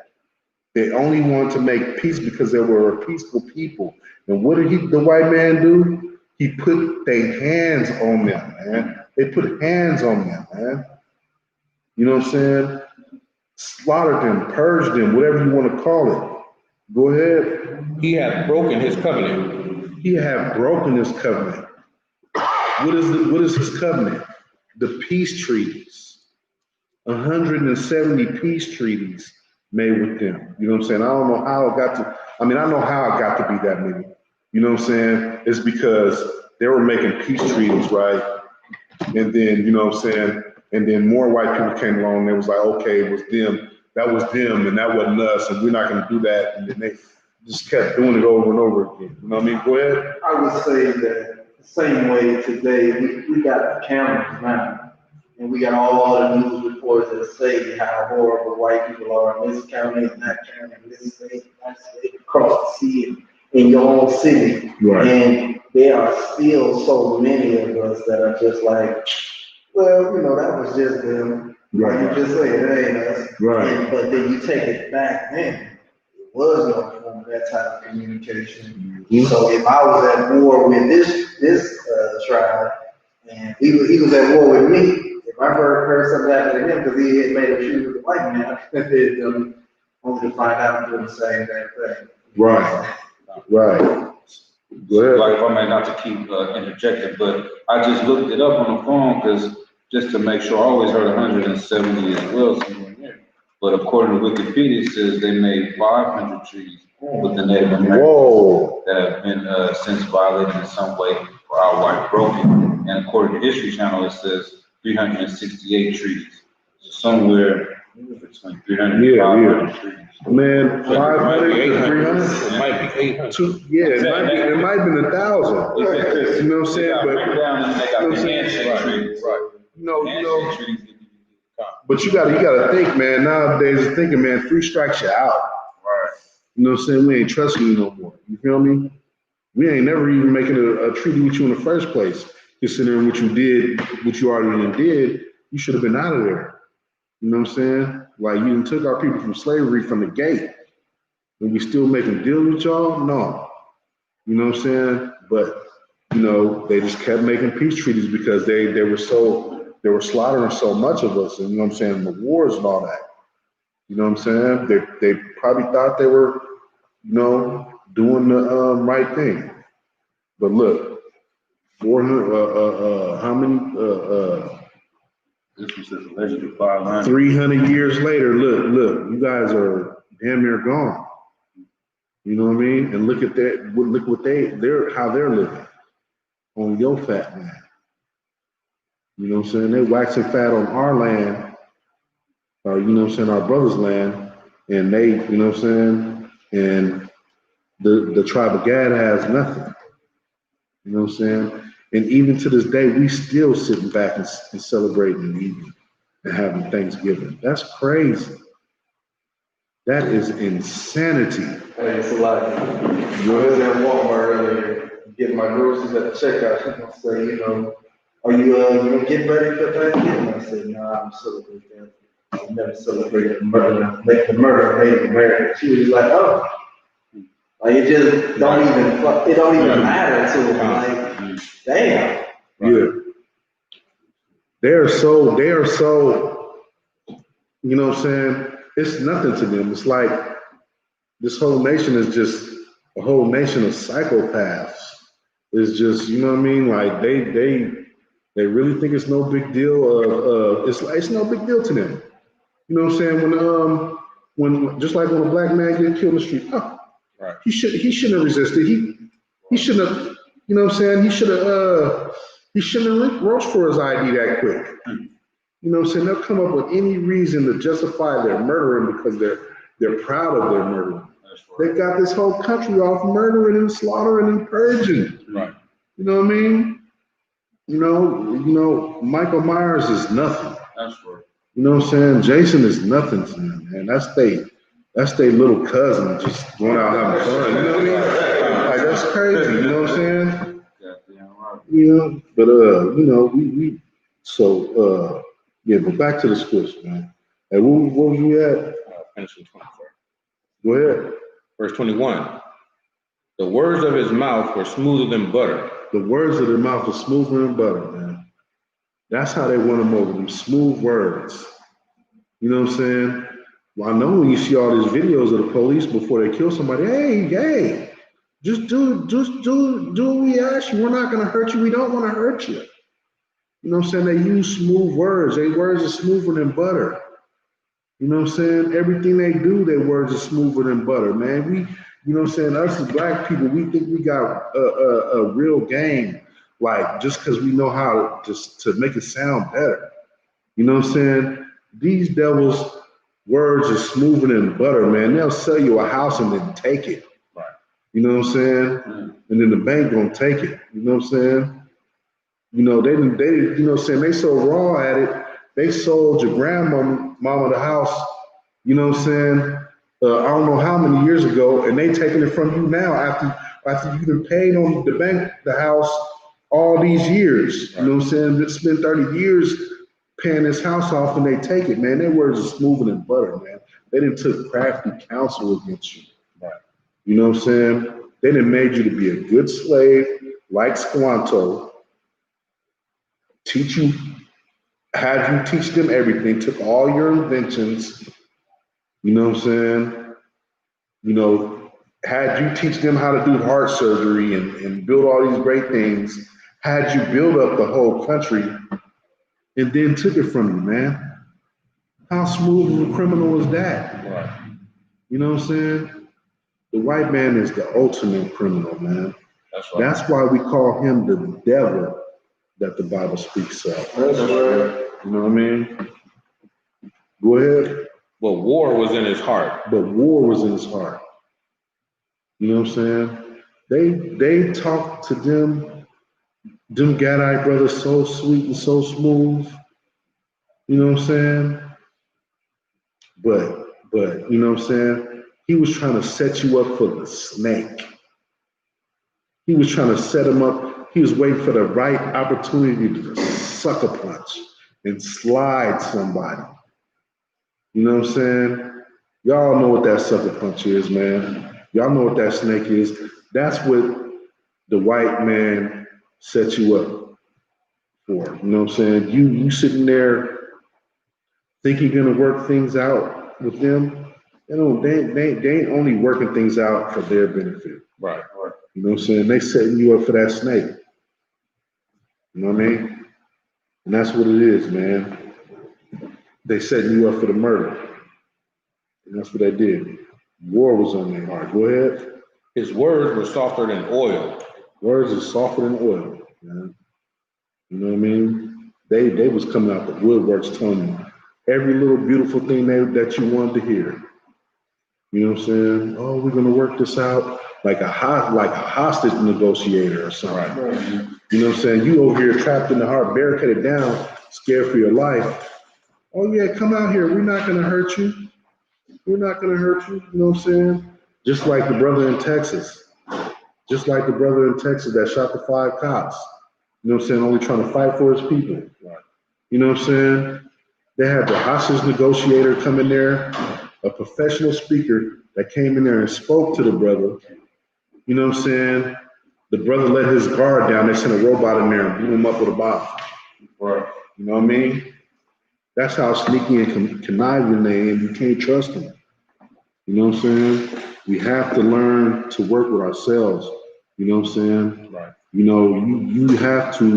They only wanted to make peace because they were a peaceful people. And what did the white man do? He put their hands on them, man. They put hands on them, man. You know what I'm saying? Slaughtered them, purged them, whatever you want to call it. Go ahead. He hath broken his covenant. He hath broken his covenant. What is his covenant? The peace treaties. 170 peace treaties made with them. You know what I'm saying? I don't know how it got to, I know how it got to be that many. You know what I'm saying? It's because they were making peace treaties, right? And then, you know what I'm saying? And then more white people came along and it was like, okay, it was them. That was them and that wasn't us and we're not going to do that. And then they just kept doing it over and over again. You know what I mean? Go ahead. I would say that the same way today, we got the cameras now. And we got all the news reports that say how horrible white people are in this county and that county, in this state, that state, across the sea, in your own city. Right. And there are still so many of us that are just like, well, that was just them. Right. You just say it ain't us. Right. But then you take it back then. It was no form of that type of communication. Mm-hmm. So if I was at war with this tribe, and he was at war with me, if I heard something happen to him because he had made a treaty with the white man, only to find out I'm doing the same damn thing. Right. Right. Go ahead. Like, if I may not to keep interjecting, but I just looked it up on the phone because just to make sure, I always heard 170 as well somewhere here. But according to Wikipedia, it says they made 500 treaties with the Native Americans that have been since violated in some way or outright broken. And according to History Channel, it says 368 treaties. So somewhere between 300 and 500 treaties. Man, 500 to 300? It might be 800. It might have been 1,000. You know what I'm saying? But you gotta think, man. Nowadays, it's thinking, man, 3 strikes you out. Right. You know what I'm saying? We ain't trusting you no more. You feel me? We ain't never even making a treaty with you in the first place. Considering what you did, what you already did, you should have been out of there. You know what I'm saying? Like you done took our people from slavery from the gate, and we still making deals with y'all? No. You know what I'm saying? But you know, they just kept making peace treaties because they were slaughtering so much of us, and you know what I'm saying, the wars and all that. You know what I'm saying? They probably thought they were, you know, doing the right thing. But look, 400 how many This was allegedly 500. 300 years later, look, you guys are damn near gone. You know what I mean? And look at that, look what how they're living on your fat man. You know what I'm saying? They waxing fat on our land, or you know what I'm saying, our brother's land, and they, you know what I'm saying, and the tribe of Gad has nothing. You know what I'm saying? And even to this day, we still sitting back and celebrating and eating and having Thanksgiving. That's crazy. That is insanity. Hey, it's a lot. You was at Walmart earlier, getting my groceries at the checkout. She gonna say, you know, are you getting ready for Thanksgiving? I said, no, I'm celebrating that. I've never celebrated the murder of Native Americans. She was like, oh. Like it just don't even matter to them. Like, damn. Yeah. They are so, you know what I'm saying? It's nothing to them. It's like this whole nation is just a whole nation of psychopaths. It's just, you know what I mean? Like they really think it's no big deal. It's no big deal to them. You know what I'm saying? When just like when a black man gets killed in the street, oh, Right. he shouldn't have resisted. He shouldn't have, you know what I'm saying? He shouldn't have rushed for his ID that quick. You know what I'm saying? They'll come up with any reason to justify their murdering because they're proud of their murdering. They got this whole country off murdering and slaughtering and purging. Right. You know what I mean? You know, Michael Myers is nothing. That's right. You know what I'm saying? Jason is nothing to them, man. That's they little cousin just going out having fun. You know what I mean? Like that's crazy. You know what I'm saying? You know, but you know, we so yeah. But back to the scripture, man. Hey, what was you at? Finishing 24. Go ahead. Verse 21. The words of his mouth were smoother than butter. The words of their mouth are smoother than butter, man. That's how they won them over, them smooth words. You know what I'm saying? Well, I know when you see all these videos of the police before they kill somebody, hey, just do what we ask you. We're not gonna hurt you. We don't want to hurt you. You know what I'm saying? They use smooth words. Their words are smoother than butter. You know what I'm saying? Everything they do, their words are smoother than butter, man. You know what I'm saying? Us as black people, we think we got a real game, like just because we know how to make it sound better. You know what I'm saying? These devils' words are smoother than butter, man. They'll sell you a house and then take it. Right. You know what I'm saying? And then the bank gonna take it. You know what I'm saying? You know, they you know what I'm saying? They so raw at it, they sold your grandmama the house, you know what I'm saying? I don't know how many years ago, and they taking it from you now after you've been paying on the bank, the house all these years. Right. You know what I'm saying? It's been 30 years paying this house off and they take it, man. Their words are smoother than butter, man. They didn't took crafty counsel against you. Right. You know what I'm saying? They didn't made you to be a good slave, like Squanto, teach you, had you teach them everything, took all your inventions, you know what I'm saying? You know, had you teach them how to do heart surgery and build all these great things, had you build up the whole country, and then took it from you, man. How smooth of a criminal is that? Right. You know what I'm saying? The white man is the ultimate criminal, man. That's right. That's why we call him the devil that the Bible speaks of. That's right. You know what I mean? Go ahead. But war was in his heart. But war was in his heart. You know what I'm saying? They talk to them Gadite brothers so sweet and so smooth. You know what I'm saying? But you know what I'm saying? He was trying to set you up for the snake. He was trying to set him up. He was waiting for the right opportunity to sucker punch and slide somebody. You know what I'm saying? Y'all know what that sucker punch is, man. Y'all know what that snake is. That's what the white man sets you up for. You know what I'm saying? You sitting there thinking you're gonna work things out with them. They ain't only working things out for their benefit. Right. You know what I'm saying? They setting you up for that snake. You know what I mean? And that's what it is, man. They setting you up for the murder. And that's what they did. War was on their heart. Go ahead. His words were softer than oil. Words are softer than oil, man. You know what I mean? They was coming out the woodworks telling you every little beautiful thing that you wanted to hear. You know what I'm saying? Oh, we're gonna work this out like a hostage negotiator or something. Right. You know what I'm saying? You over here trapped in the heart, barricaded down, scared for your life. Oh yeah, come out here. We're not gonna hurt you. We're not gonna hurt you. You know what I'm saying? Just like the brother in Texas. Just like the brother in Texas that shot the 5 cops. You know what I'm saying? Only trying to fight for his people. Right. You know what I'm saying? They had the hostage negotiator come in there, a professional speaker that came in there and spoke to the brother. You know what I'm saying? The brother let his guard down. They sent a robot in there and blew him up with a bomb. Right. You know what I mean? That's how sneaky and conniving they are. You can't trust them. You know what I'm saying? We have to learn to work with ourselves. You know what I'm saying? Right. You know, you have to,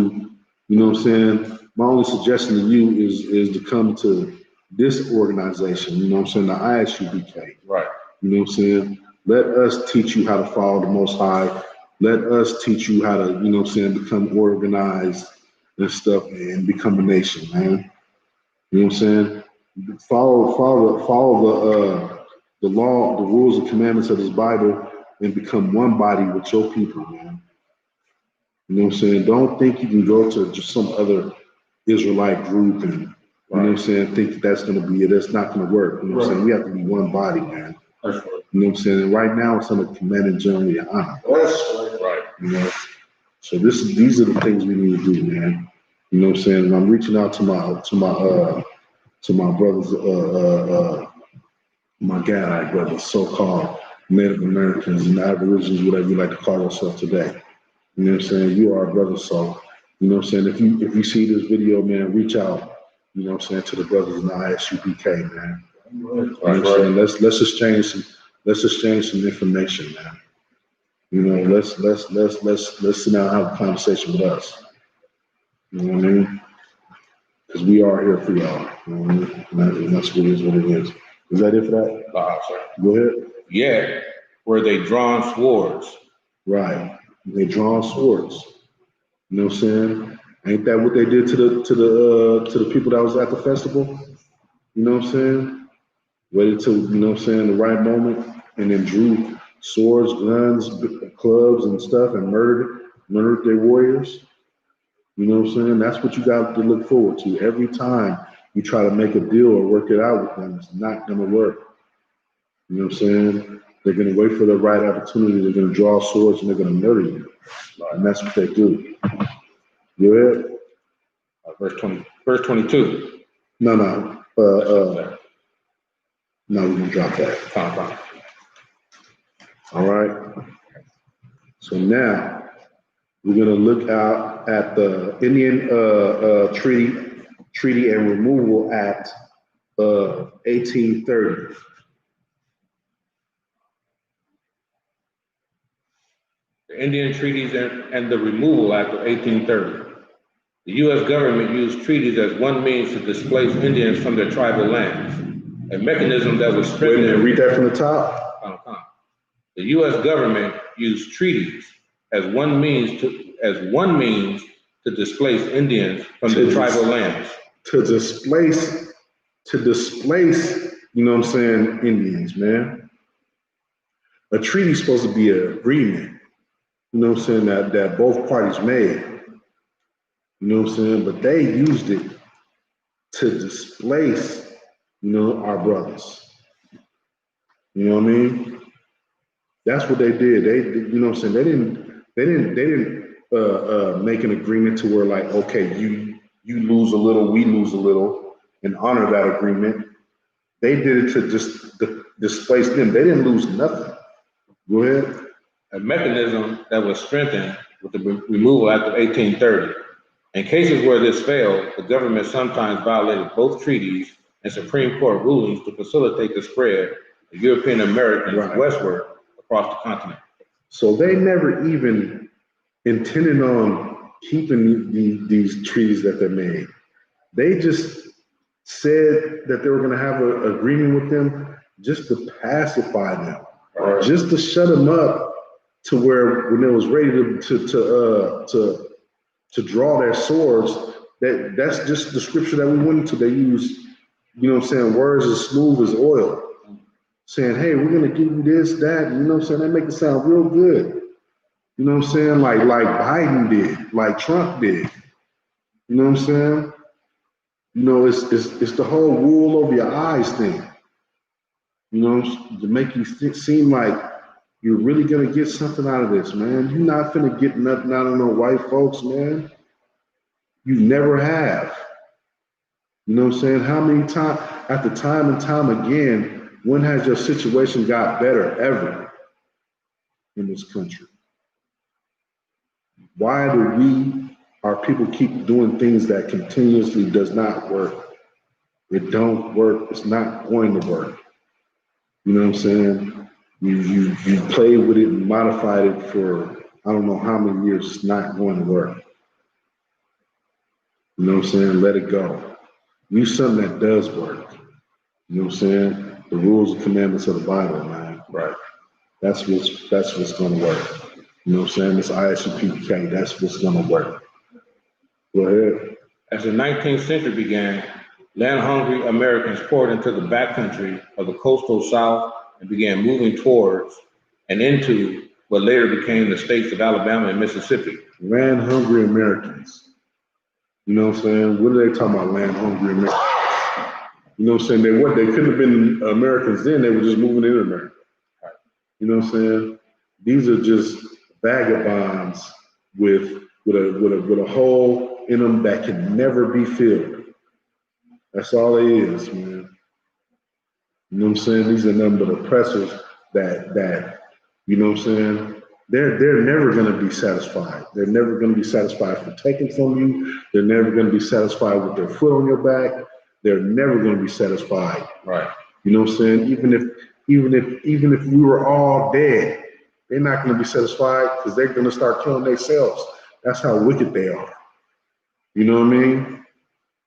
you know what I'm saying? My only suggestion to you is to come to this organization, you know what I'm saying? The ISUBK. Right. You know what I'm saying? Let us teach you how to follow the Most High. Let us teach you how to, you know what I'm saying, become organized and stuff and become a nation, man. You know what I'm saying? Follow the law, the rules and commandments of this Bible and become one body with your people, man. You know what I'm saying? Don't think you can go to just some other Israelite group and, you know what I'm saying, think that's going to be it. That's not going to work. You know what I'm saying? We have to be one body, man. That's right. You know what I'm saying? And right now it's under command and general honor. That's right. You know? So these are the things we need to do, man. You know what I'm saying? And I'm reaching out to my brothers, my Gadite brothers, so-called Native Americans and Aborigines, whatever you like to call yourself today. You know what I'm saying? You are a brother, so you know what I'm saying? If you see this video, man, reach out, you know what I'm saying, to the brothers in the ISUBK, man. You know what I'm saying? Let's exchange some information, man. You know, let's sit down and have a conversation with us. You know what I mean? Because we are here for y'all. You know what I mean? And that's what it is. Is that it for that? Sorry. Go ahead. Yet were they drawn swords. Right. They drawn swords. You know what I'm saying? Ain't that what they did to the people that was at the festival? You know what I'm saying? Waited till, you know what I'm saying, the right moment, and then drew swords, guns, clubs, and stuff, and murdered their warriors. You know what I'm saying? That's what you got to look forward to. Every time you try to make a deal or work it out with them, it's not going to work. You know what I'm saying? They're going to wait for the right opportunity. They're going to draw swords and they're going to murder you. And that's what they do. You heard? Verse 22. No, we're going to drop that. Fine. All right. So now we're going to look out at the Indian Treaty and Removal Act of 1830. The Indian Treaties and the Removal Act of 1830. The U.S. government used treaties as one means to displace Indians from their tribal lands, a mechanism that was Wait a strengthened. minute, read that from the top. The U.S. government used treaties as one means to displace Indians from their tribal lands. To displace, you know what I'm saying, Indians, man. A treaty is supposed to be an agreement, you know what I'm saying, that both parties made. You know what I'm saying? But they used it to displace, you know, our brothers. You know what I mean? That's what they did. They, you know what I'm saying? They didn't make an agreement to where like, okay, you lose a little, we lose a little, and honor that agreement. They did it to just displace them. They didn't lose nothing. Go ahead. A mechanism that was strengthened with the Removal Act of 1830. In cases where this failed, the government sometimes violated both treaties and Supreme Court rulings to facilitate the spread of European Americans westward across the continent. So they never even intended on keeping these treaties that they made. They just said that they were going to have an agreement with them just to pacify them, just to shut them up to where when it was ready to draw their swords, that's just the scripture that we went into. They use, you know what I'm saying, words as smooth as oil, saying, hey, we're going to give you this, that, you know what I'm saying? They make it sound real good. You know what I'm saying? Like Biden did, like Trump did. You know what I'm saying? You know, it's the whole wool over your eyes thing. You know, to make you seem like you're really gonna get something out of this, man. You're not gonna get nothing out of no white folks, man. You never have. You know what I'm saying? How many times, after time and time again, when has your situation got better ever in this country? Why do our people keep doing things that continuously does not work? It don't work. It's not going to work. You know what I'm saying? You played with it and modified it for I don't know how many years. It's not going to work. You know what I'm saying? Let it go. Use something that does work. You know what I'm saying? The rules and commandments of the Bible, man. Right. That's what's going to work. You know what I'm saying? This Isupk, that's what's going to work. Go ahead. As the 19th century began, land-hungry Americans poured into the backcountry of the coastal South and began moving towards and into what later became the states of Alabama and Mississippi. Land-hungry Americans. You know what I'm saying? What are they talking about, land-hungry Americans? You know what I'm saying? They couldn't have been Americans then. They were just moving into America. You know what I'm saying? These are just vagabonds with a hole in them that can never be filled. That's all it is, man. You know what I'm saying? These are nothing but oppressors that you know what I'm saying? They're never gonna be satisfied. They're never gonna be satisfied for taking from you. They're never gonna be satisfied with their foot on your back. They're never gonna be satisfied. Right. You know what I'm saying? Even if we were all dead, they're not gonna be satisfied because they're gonna start killing themselves. That's how wicked they are. You know what I mean?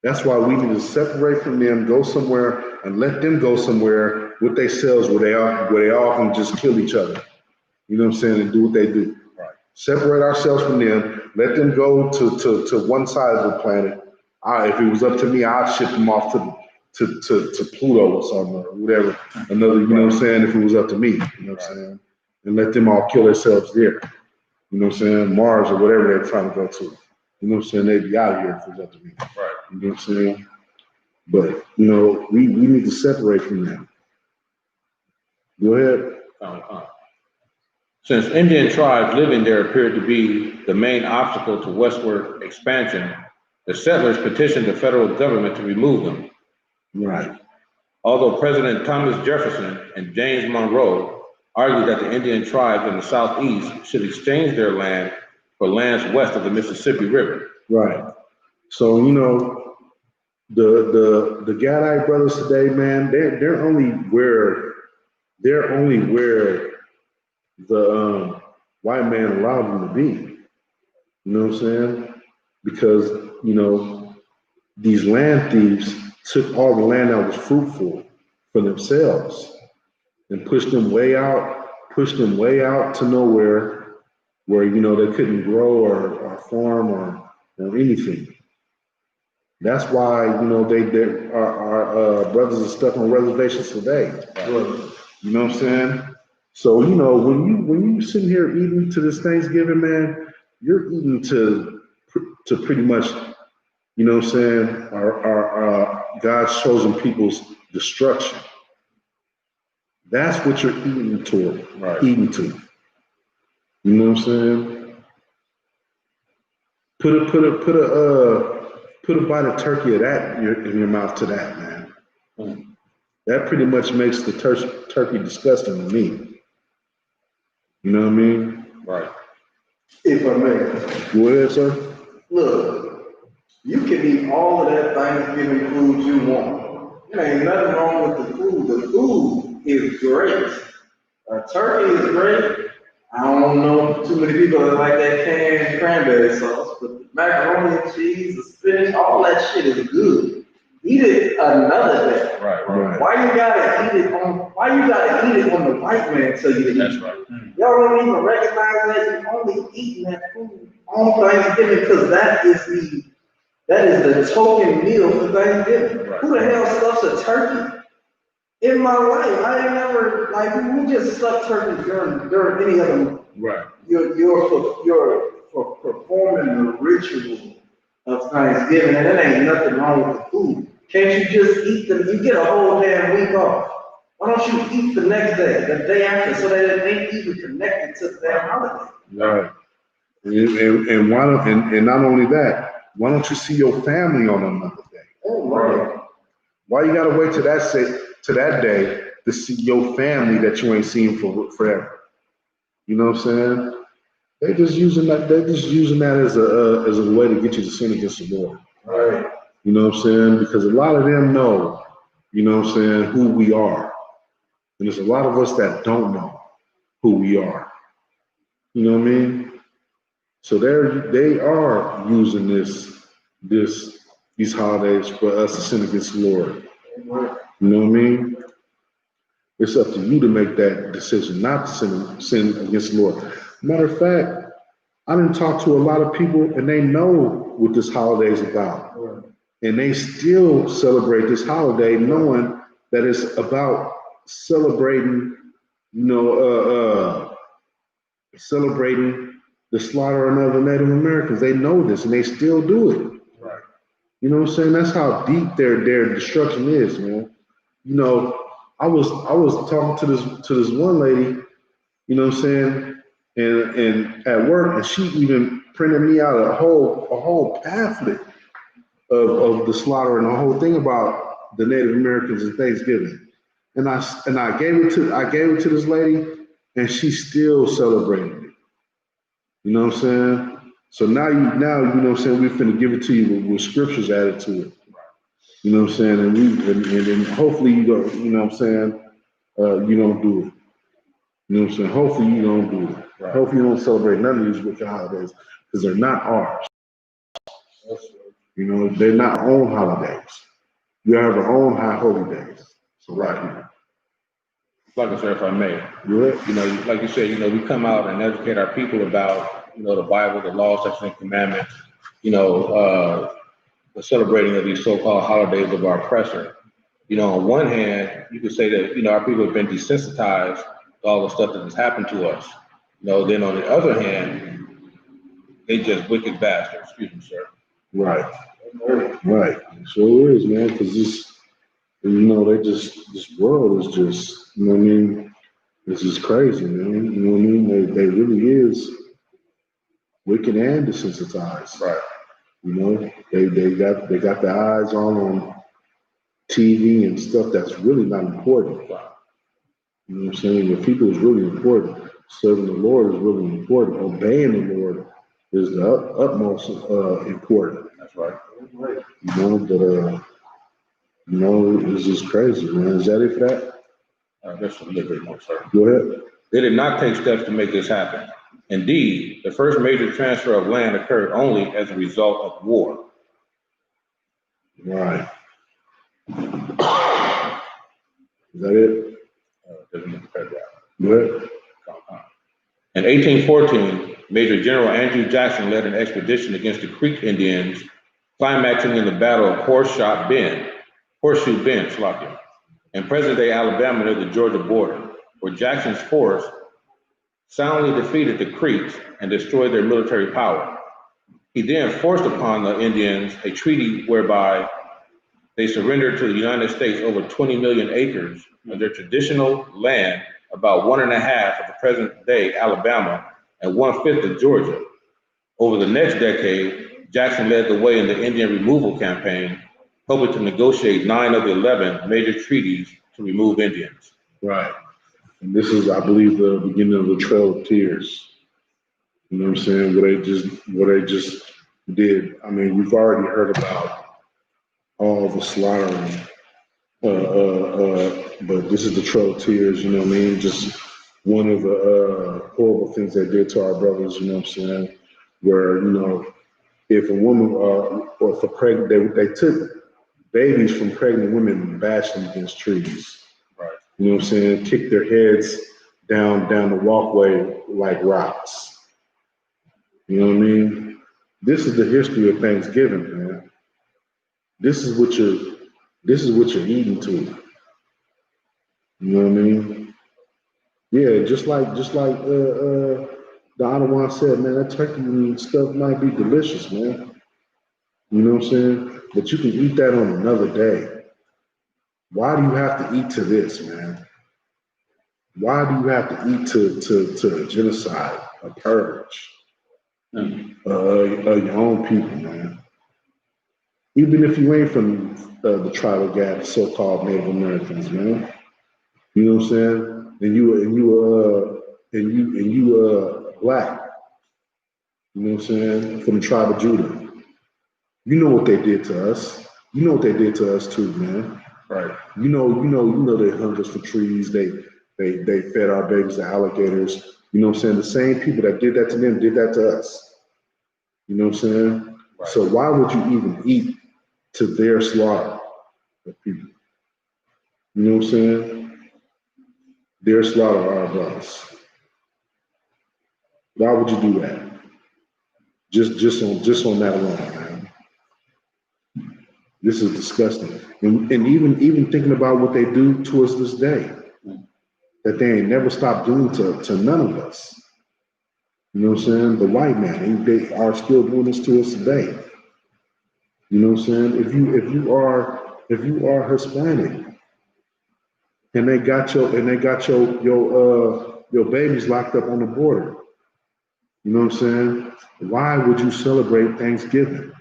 That's why we need to separate from them, go somewhere, and let them go somewhere with themselves where they all can just kill each other. You know what I'm saying? And do what they do. Right. Separate ourselves from them. Let them go to one side of the planet. If it was up to me, I'd ship them off to Pluto or something or whatever. Another, you know what I'm saying? If it was up to me, you know what I'm saying? And let them all kill themselves there. You know what I'm saying? Mars or whatever they're trying to go to. You know what I'm saying? They'd be out of here if it was up to me. Right. You know what I'm saying? But, you know, we need to separate from them. Go ahead. Since Indian tribes living there appeared to be the main obstacle to westward expansion, the settlers petitioned the federal government to remove them. Right. Although President Thomas Jefferson and James Monroe argued that the Indian tribes in the Southeast should exchange their land for lands west of the Mississippi River. Right. So, you know, the Gadite brothers today, man, they're only where the white man allowed them to be. You know what I'm saying? Because, you know, these land thieves took all the land that was fruitful for themselves and pushed them way out to nowhere where, you know, they couldn't grow or farm or anything. That's why, you know, our brothers are stuck on reservations today. You know what I'm saying? So, you know, when you sitting here eating to this Thanksgiving, man, you're eating to pretty much, you know what I'm saying, our God's chosen people's destruction. That's what you're eating to. Right. Eating to. You know what I'm saying? Put a bite of turkey of that in your mouth to that, man. that pretty much makes the turkey disgusting to me. You know what I mean? Right. If I may. Go ahead, sir. Look, you can eat all of that Thanksgiving food you want. There ain't nothing wrong with the food. The food is great. Turkey is great. I don't know too many people that like that canned cranberry sauce, but the macaroni and cheese, the spinach, all that shit is good. Eat it another day. Right. Why you gotta eat it when the white man tell you to eat? That's right. Y'all don't even recognize that you're only eating that food on Thanksgiving because that is the token meal for Thanksgiving. Right. Who the hell stuffs a turkey? In my life, I ain't never, like, we just stuff turkey during any other, Right. you're performing the ritual of Thanksgiving, and there ain't nothing wrong with the food. Can't you just eat you get a whole damn week off. Why don't you eat the next day, the day after, so that it ain't even connected to the damn holiday? Right. And why don't, and not only that, why don't you see your family on another day? Oh, right. Why you gotta wait to that day to see your family that you ain't seen for forever? You know what I'm saying? They're just using that as a way to get you to sin against the Lord. Right. You know what I'm saying? Because a lot of them know, you know what I'm saying, who we are. And there's a lot of us that don't know who we are. You know what I mean? So they are using these holidays for us to sin against the Lord. You know what I mean? It's up to you to make that decision not to sin against the Lord. Matter of fact, I didn't talk to a lot of people and they know what this holiday is about. And they still celebrate this holiday knowing that it's about celebrating, celebrating the slaughter of other Native Americans. They know this and they still do it. Right. You know what I'm saying? That's how deep their destruction is, man. You know, I was talking to this one lady, you know what I'm saying, and at work, and she even printed me out a whole pamphlet of the slaughter and the whole thing about the Native Americans and Thanksgiving. And I gave it to this lady, and she still celebrated it. You know what I'm saying? So now you know what I'm saying, we're finna give it to you with scriptures added to it. You know what I'm saying? And hopefully you don't, you know what I'm saying, you don't do it. You know what I'm saying? Hopefully you don't do it. Right. Hopefully you don't celebrate none of these wicked holidays because they're not ours. You know, they're not our own holidays. You have our own high holy days. So right. Like I said, if I may, yeah. You know, like you said, you know, we come out and educate our people about, you know, the Bible, the law, statutes, and commandments, you know, the celebrating of these so-called holidays of our oppressor. You know, on one hand, you could say that, you know, our people have been desensitized to all the stuff that has happened to us. You know, then on the other hand, they just wicked bastards. Excuse me, sir. Right. Right. It sure is, man, because this, you know, this world is just, you know what I mean? It's just crazy, man. You know what I mean? They really is wicked and desensitized. Right. You know, they got their eyes on TV and stuff that's really not important. You know what I'm saying? The people is really important. Serving the Lord is really important. Obeying the Lord is the utmost important. That's right. You know, but you know, it's just crazy, man. Is that it for that? Just a little bit more, sir. Go ahead. They did not take steps to make this happen. Indeed, the first major transfer of land occurred only as a result of war. Right. Is that it? Go ahead. In 1814, Major General Andrew Jackson led an expedition against the Creek Indians, climaxing in the Battle of Horseshoe Bend, in present-day Alabama near the Georgia border, where Jackson's force soundly defeated the Creeks and destroyed their military power. He then forced upon the Indians a treaty whereby they surrendered to the United States over 20 million acres of their traditional land, about 1.5 of the present-day Alabama and 1/5 of Georgia. Over the next decade, Jackson led the way in the Indian removal campaign, hoping to negotiate 9 of the 11 major treaties to to remove Indians. Right. And this is, I believe, the beginning of the Trail of Tears. You know what I'm saying? What they just did. I mean, we've already heard about all the slaughtering, but this is the Trail of Tears. You know what I mean? Just one of the horrible things they did to our brothers. You know what I'm saying? Where, you know, if a woman or if a pregnant, they took babies from pregnant women and bashed them against trees. Right. You know what I'm saying? Kick their heads down the walkway like rocks. You know what I mean? This is the history of Thanksgiving, man. This is what you're eating to. You know what I mean? Yeah, just like the Ottawa said, man, that turkey stuff might be delicious, man. You know what I'm saying? But you can eat that on another day. Why do you have to eat to this, man? Why do you have to eat to a genocide, a purge, your own people, man? Even if you ain't from the tribal gap, so-called Native Americans, man. You know what I'm saying? And you black. You know what I'm saying? From the tribe of Judah. You know what they did to us. You know what they did to us too, man. Right. You know they hung us for trees. They fed our babies to alligators. You know what I'm saying? The same people that did that to them did that to us. You know what I'm saying? Right. So why would you even eat to their slaughter of people? You know what I'm saying? Their slaughter of our brothers. Why would you do that? Just on that alone, man. This is disgusting. And even thinking about what they do to us this day, that they ain't never stopped doing to none of us. You know what I'm saying? The white man, they are still doing this to us today. You know what I'm saying? If you are Hispanic and they got your babies locked up on the border, you know what I'm saying? Why would you celebrate Thanksgiving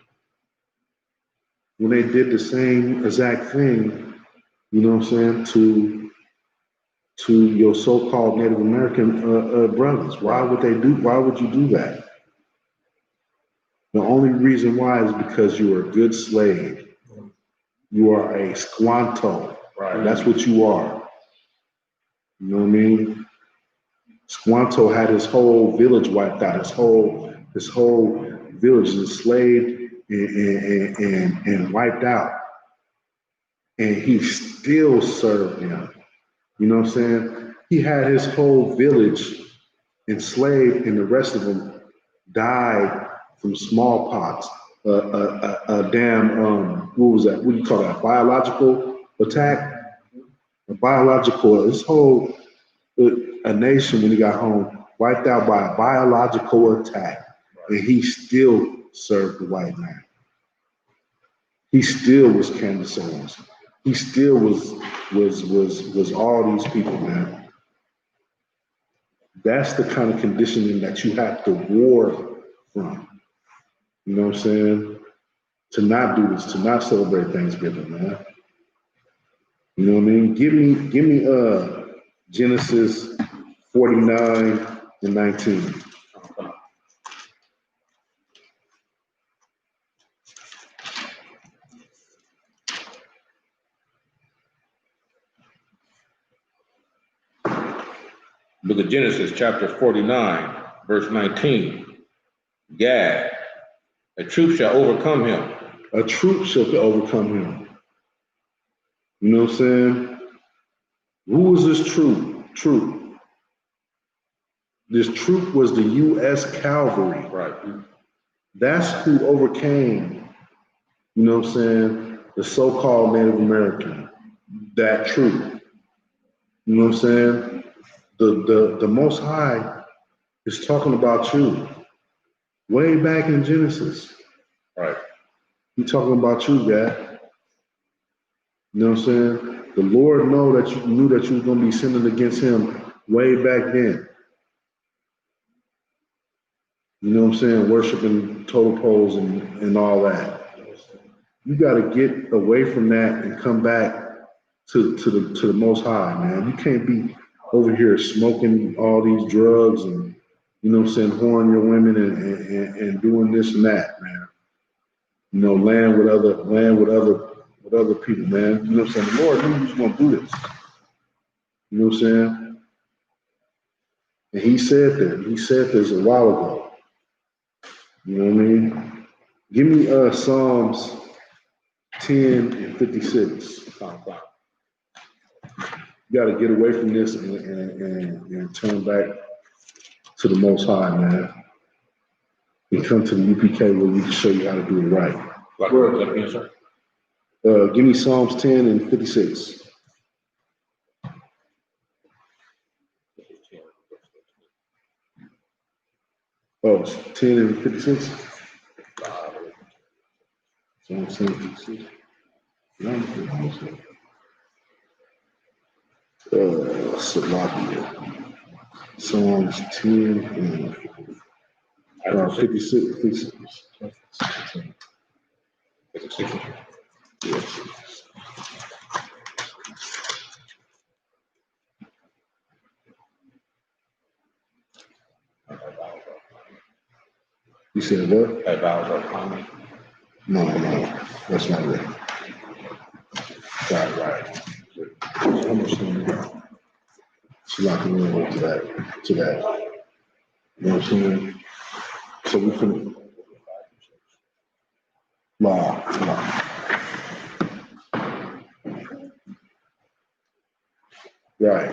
when they did the same exact thing, you know what I'm saying, to your so-called Native American brothers? Why would you do that? The only reason why is because you are a good slave. You are a squanto. Right. That's what you are. You know what I mean? Squanto had his whole village wiped out, his whole village enslaved and wiped out. And he still served them. You know what I'm saying? He had his whole village enslaved and the rest of them died from smallpox. A damn, what was that? What do you call that? Biological attack? His whole, a nation when he got home, wiped out by a biological attack. And he still served the white man. He still was Candace Owens. He still was all these people, man. That's the kind of conditioning that you have to war from. You know what I'm saying? To not do this, to not celebrate Thanksgiving, man. You know what I mean? Give me Genesis 49 and 19. Book of Genesis, chapter 49, verse 19. Gad, a troop shall overcome him. A troop shall overcome him. You know what I'm saying? Who was this troop? This troop was the U.S. Cavalry. Right. That's who overcame, you know what I'm saying, the so-called Native American, that troop. You know what I'm saying? The Most High is talking about you. Way back in Genesis. Right. He's talking about you, guy. You know what I'm saying? The Lord knew that you was going to be sinning against him way back then. You know what I'm saying? Worshiping totem poles and all that. You got to get away from that and come back to the Most High, man. You can't be over here smoking all these drugs and, you know what I'm saying, whoring your women and doing this and that, man. You know, laying with other people, man. You know what I'm saying? The Lord knew he was gonna do this. You know what I'm saying? And he said that. He said this a while ago. You know what I mean? Give me Psalms 10 and 56. You got to get away from this and turn back to the Most High, man. And come to the UPK where we can show you how to do it right. Like where is that again, sir? Give me Psalms 10 and 56. Oh, it's 10 and 56? Psalms 10 and 56. Salakia. Psalms 10 and 56. Yes. You said what? That vows are common. No, that's not it. Right. How much time? Salakia, we'll go to that. You know what I'm saying? So we can law. Right.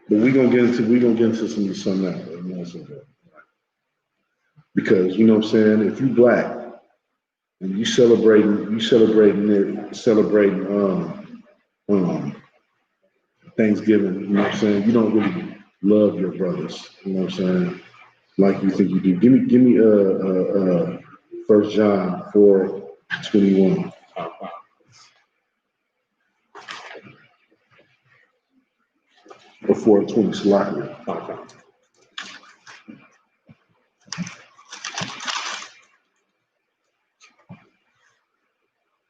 But we're gonna get into some now. You know what I'm saying? Because you know what I'm saying, if you black and you celebrating Thanksgiving, you know what I'm saying, you don't really love your brothers, you know what I'm saying, like you think you do. Give me 1 John 4:21. Or 4:20, Salakia.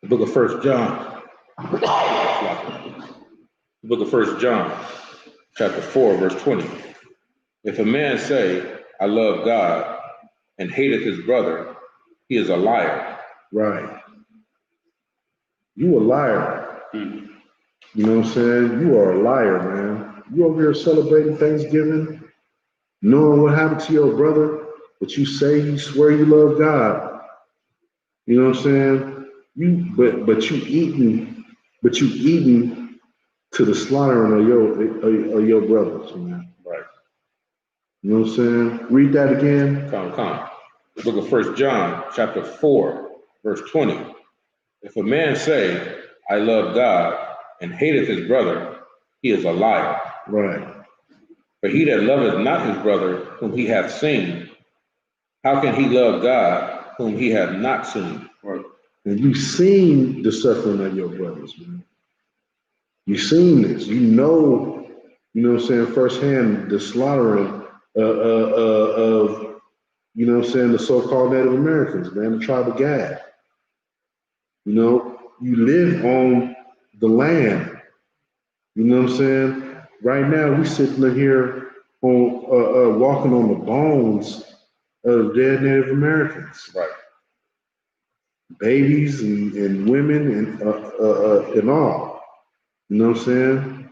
The book of 1 John. The book of 1 John, chapter 4, verse 20. If a man say, I love God, and hateth his brother, he is a liar. Right. You a liar. You know what I'm saying? You are a liar, man. You over here celebrating Thanksgiving, knowing what happened to your brother, but you say you swear you love God. You know what I'm saying? But you eating to the slaughtering of your brothers, man. Right. You know what I'm saying? Read that again. Come. The book of 1 John, chapter 4, verse 20. If a man say, I love God, and hateth his brother, he is a liar. Right. For he that loveth not his brother whom he hath seen, how can he love God whom he hath not seen? Right. And you've seen the suffering of your brothers, man. You've seen this. You know what I'm saying, firsthand, the slaughtering of, you know what I'm saying, the so-called Native Americans, man, the tribe of Gad. You know, you live on the land. You know what I'm saying? Right now, we sitting here on walking on the bones of dead Native Americans. Right. Babies and women and all. You know what I'm saying?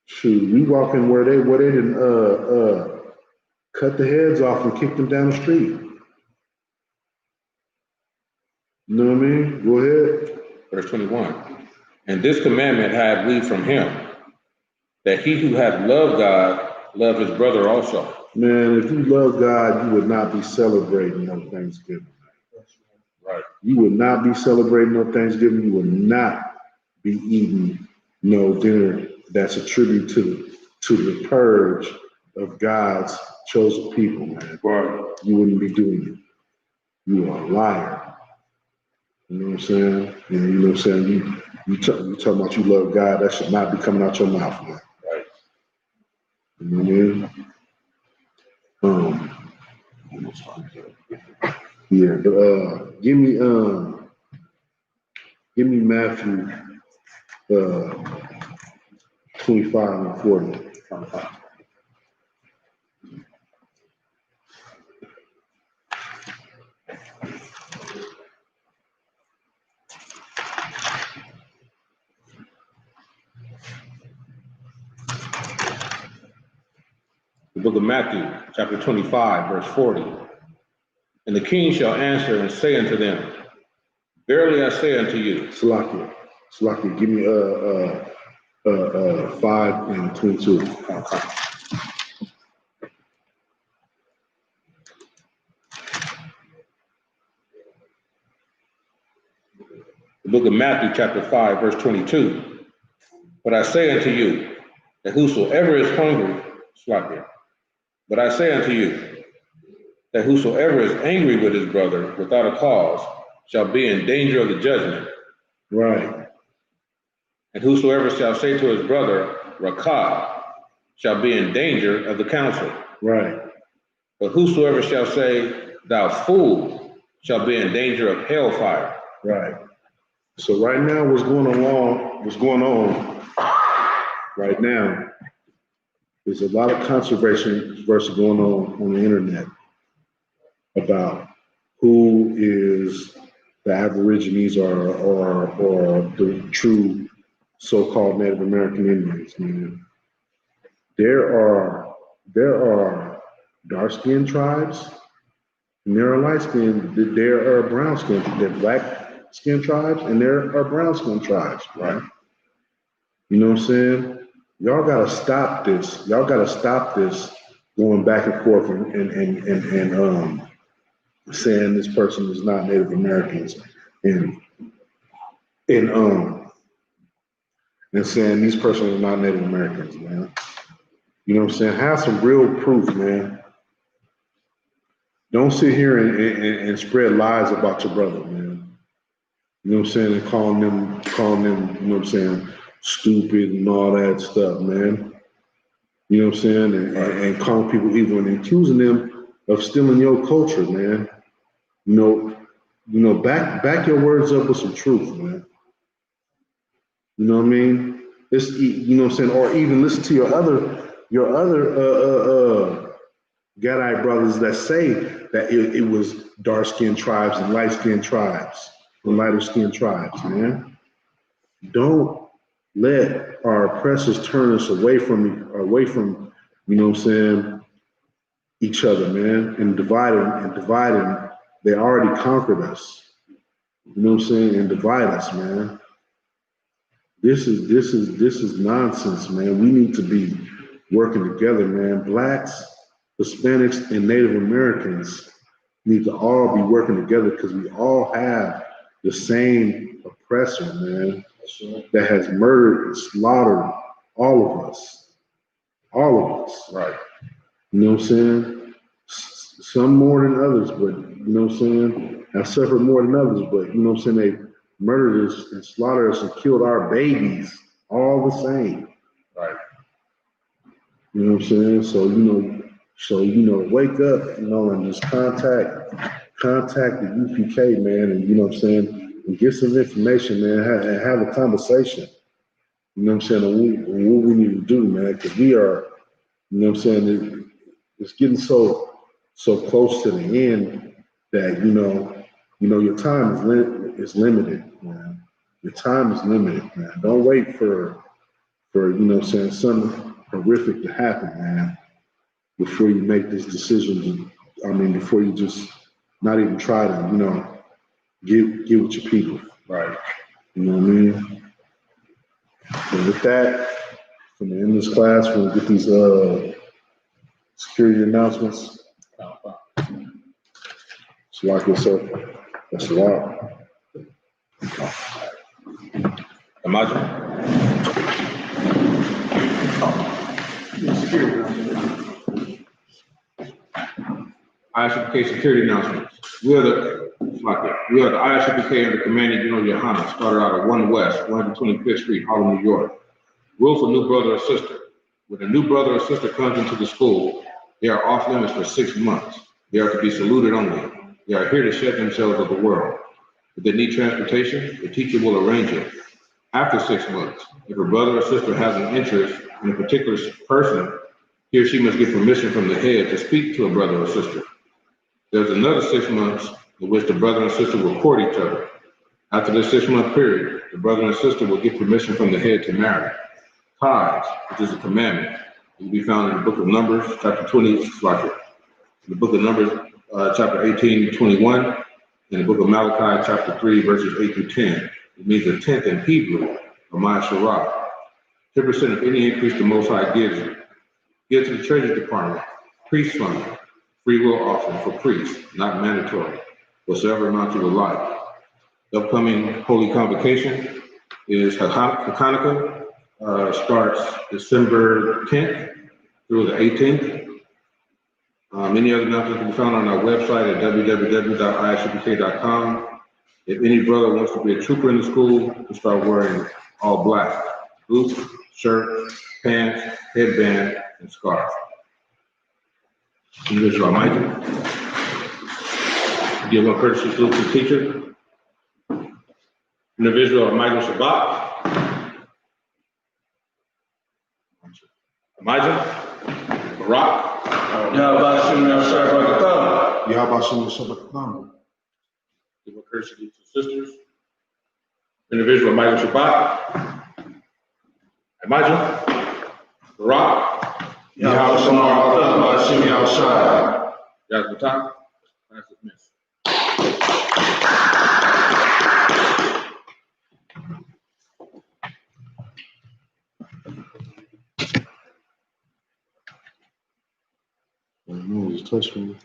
Shoot, we walking where they didn't cut the heads off and kick them down the street. You know what I mean? Go ahead. Verse 21. And this commandment have we from him, that he who hath loved God, love his brother also. Man, if you love God, you would not be celebrating no Thanksgiving. Right. You would not be celebrating no Thanksgiving. You would not be eating no dinner that's a tribute to the purge of God's chosen people, man. Right. You wouldn't be doing it. You are a liar. You know what I'm saying? And you know what I'm saying? You talking about you love God, that should not be coming out your mouth, man. Right. You know what I mean? Yeah, but give me Matthew 25 and 40. The book of Matthew, chapter 25, verse 40. And the king shall answer and say unto them, verily I say unto you. Salakia, give me 5 and 22. The book of Matthew, chapter 5, verse 22. But I say unto you, that whosoever is hungry, but I say unto you, that whosoever is angry with his brother without a cause shall be in danger of the judgment. Right. And whosoever shall say to his brother, Rakah, shall be in danger of the council. Right. But whosoever shall say, thou fool, shall be in danger of hellfire. Right. So right now, what's going on right now, there's a lot of controversy going on the internet about who is the Aborigines or the true so-called Native American Indians. Man. There are dark-skinned tribes, and there are light-skinned. There are brown-skinned. There are black-skinned tribes, and there are brown-skinned tribes. Right? You know what I'm saying? Y'all gotta stop this. Y'all gotta stop this going back and forth and saying this person is not Native Americans and saying these persons are not Native Americans, man. You know what I'm saying? Have some real proof, man. Don't sit here and spread lies about your brother, man. You know what I'm saying? And calling them, you know what I'm saying, stupid and all that stuff, man. You know what I'm saying? And calling people evil and accusing them of stealing your culture, man. You know, back your words up with some truth, man. You know what I mean? It's, you know what I'm saying? Or even listen to your other Gadite brothers that say that it was dark-skinned tribes and light-skinned tribes and lighter-skinned tribes, man. Don't let our oppressors turn us away from, you know what I'm saying, each other, man, and dividing. They already conquered us. You know what I'm saying? And divide us, man. This is nonsense, man. We need to be working together, man. Blacks, Hispanics, and Native Americans need to all be working together because we all have the same oppressor, man, that has murdered and slaughtered all of us. All of us. Right. You know what I'm saying? Some more than others, but you know what I'm saying? Have suffered more than others, but you know what I'm saying? They murdered us and slaughtered us and killed our babies all the same. Right. You know what I'm saying? So you know, wake up, you know, and just contact the UPK, man, and you know what I'm saying, and get some information, man, and have a conversation. You know what I'm saying? And what we need to do, man, because we are, you know what I'm saying, it's getting so close to the end that you know your time is limited, man. Your time is limited, man. Don't wait for you know what I'm saying, something horrific to happen, man, before you make this decision. Before you just not even try to, you know, get with your people. Right. You know what I mean? And with that, from the end of this class, we'll get these security announcements. It's like yourself. That's a lot. Imagine. ISUPK security announcements. We are the ISUPK under commanding General Yohana, started out at 1 West, 125th Street, Harlem, New York. Rule for new brother or sister. When a new brother or sister comes into the school, they are off limits for 6 months. They are to be saluted only. They are here to shed themselves of the world. If they need transportation, the teacher will arrange it. After 6 months, if a brother or sister has an interest in a particular person, he or she must get permission from the head to speak to a brother or sister. There's another 6 months in which the brother and sister will court each other. After this 6-month period, the brother and sister will get permission from the head to marry. Tithes, which is a commandment, will be found in the book of Numbers, chapter 20, in the book of Numbers, chapter 18 to 21, in the book of Malachi, chapter 3, verses 8 through 10. It means a tenth in Hebrew, or Ma'asharah. 10% of any increase the Most High gives you. Give to the Treasury Department, priest fund, free will offering for priests, not mandatory, whatsoever amount you would like. The upcoming Holy Convocation is Hanukkah, starts December 10th through the 18th. Many other announcements can be found on our website at www.isupk.com. If any brother wants to be a trooper in the school, to start wearing all black, boots, shirt, pants, headband, and scarf. Individual Michael. Give a courtesy salute to the teacher. Individual Michael SABBATH. Elijah. Barak. Give a courtesy to sisters. Individual Michael SABBATH. Elijah. Barak. Yazbatan. Miss. I know, it's touching.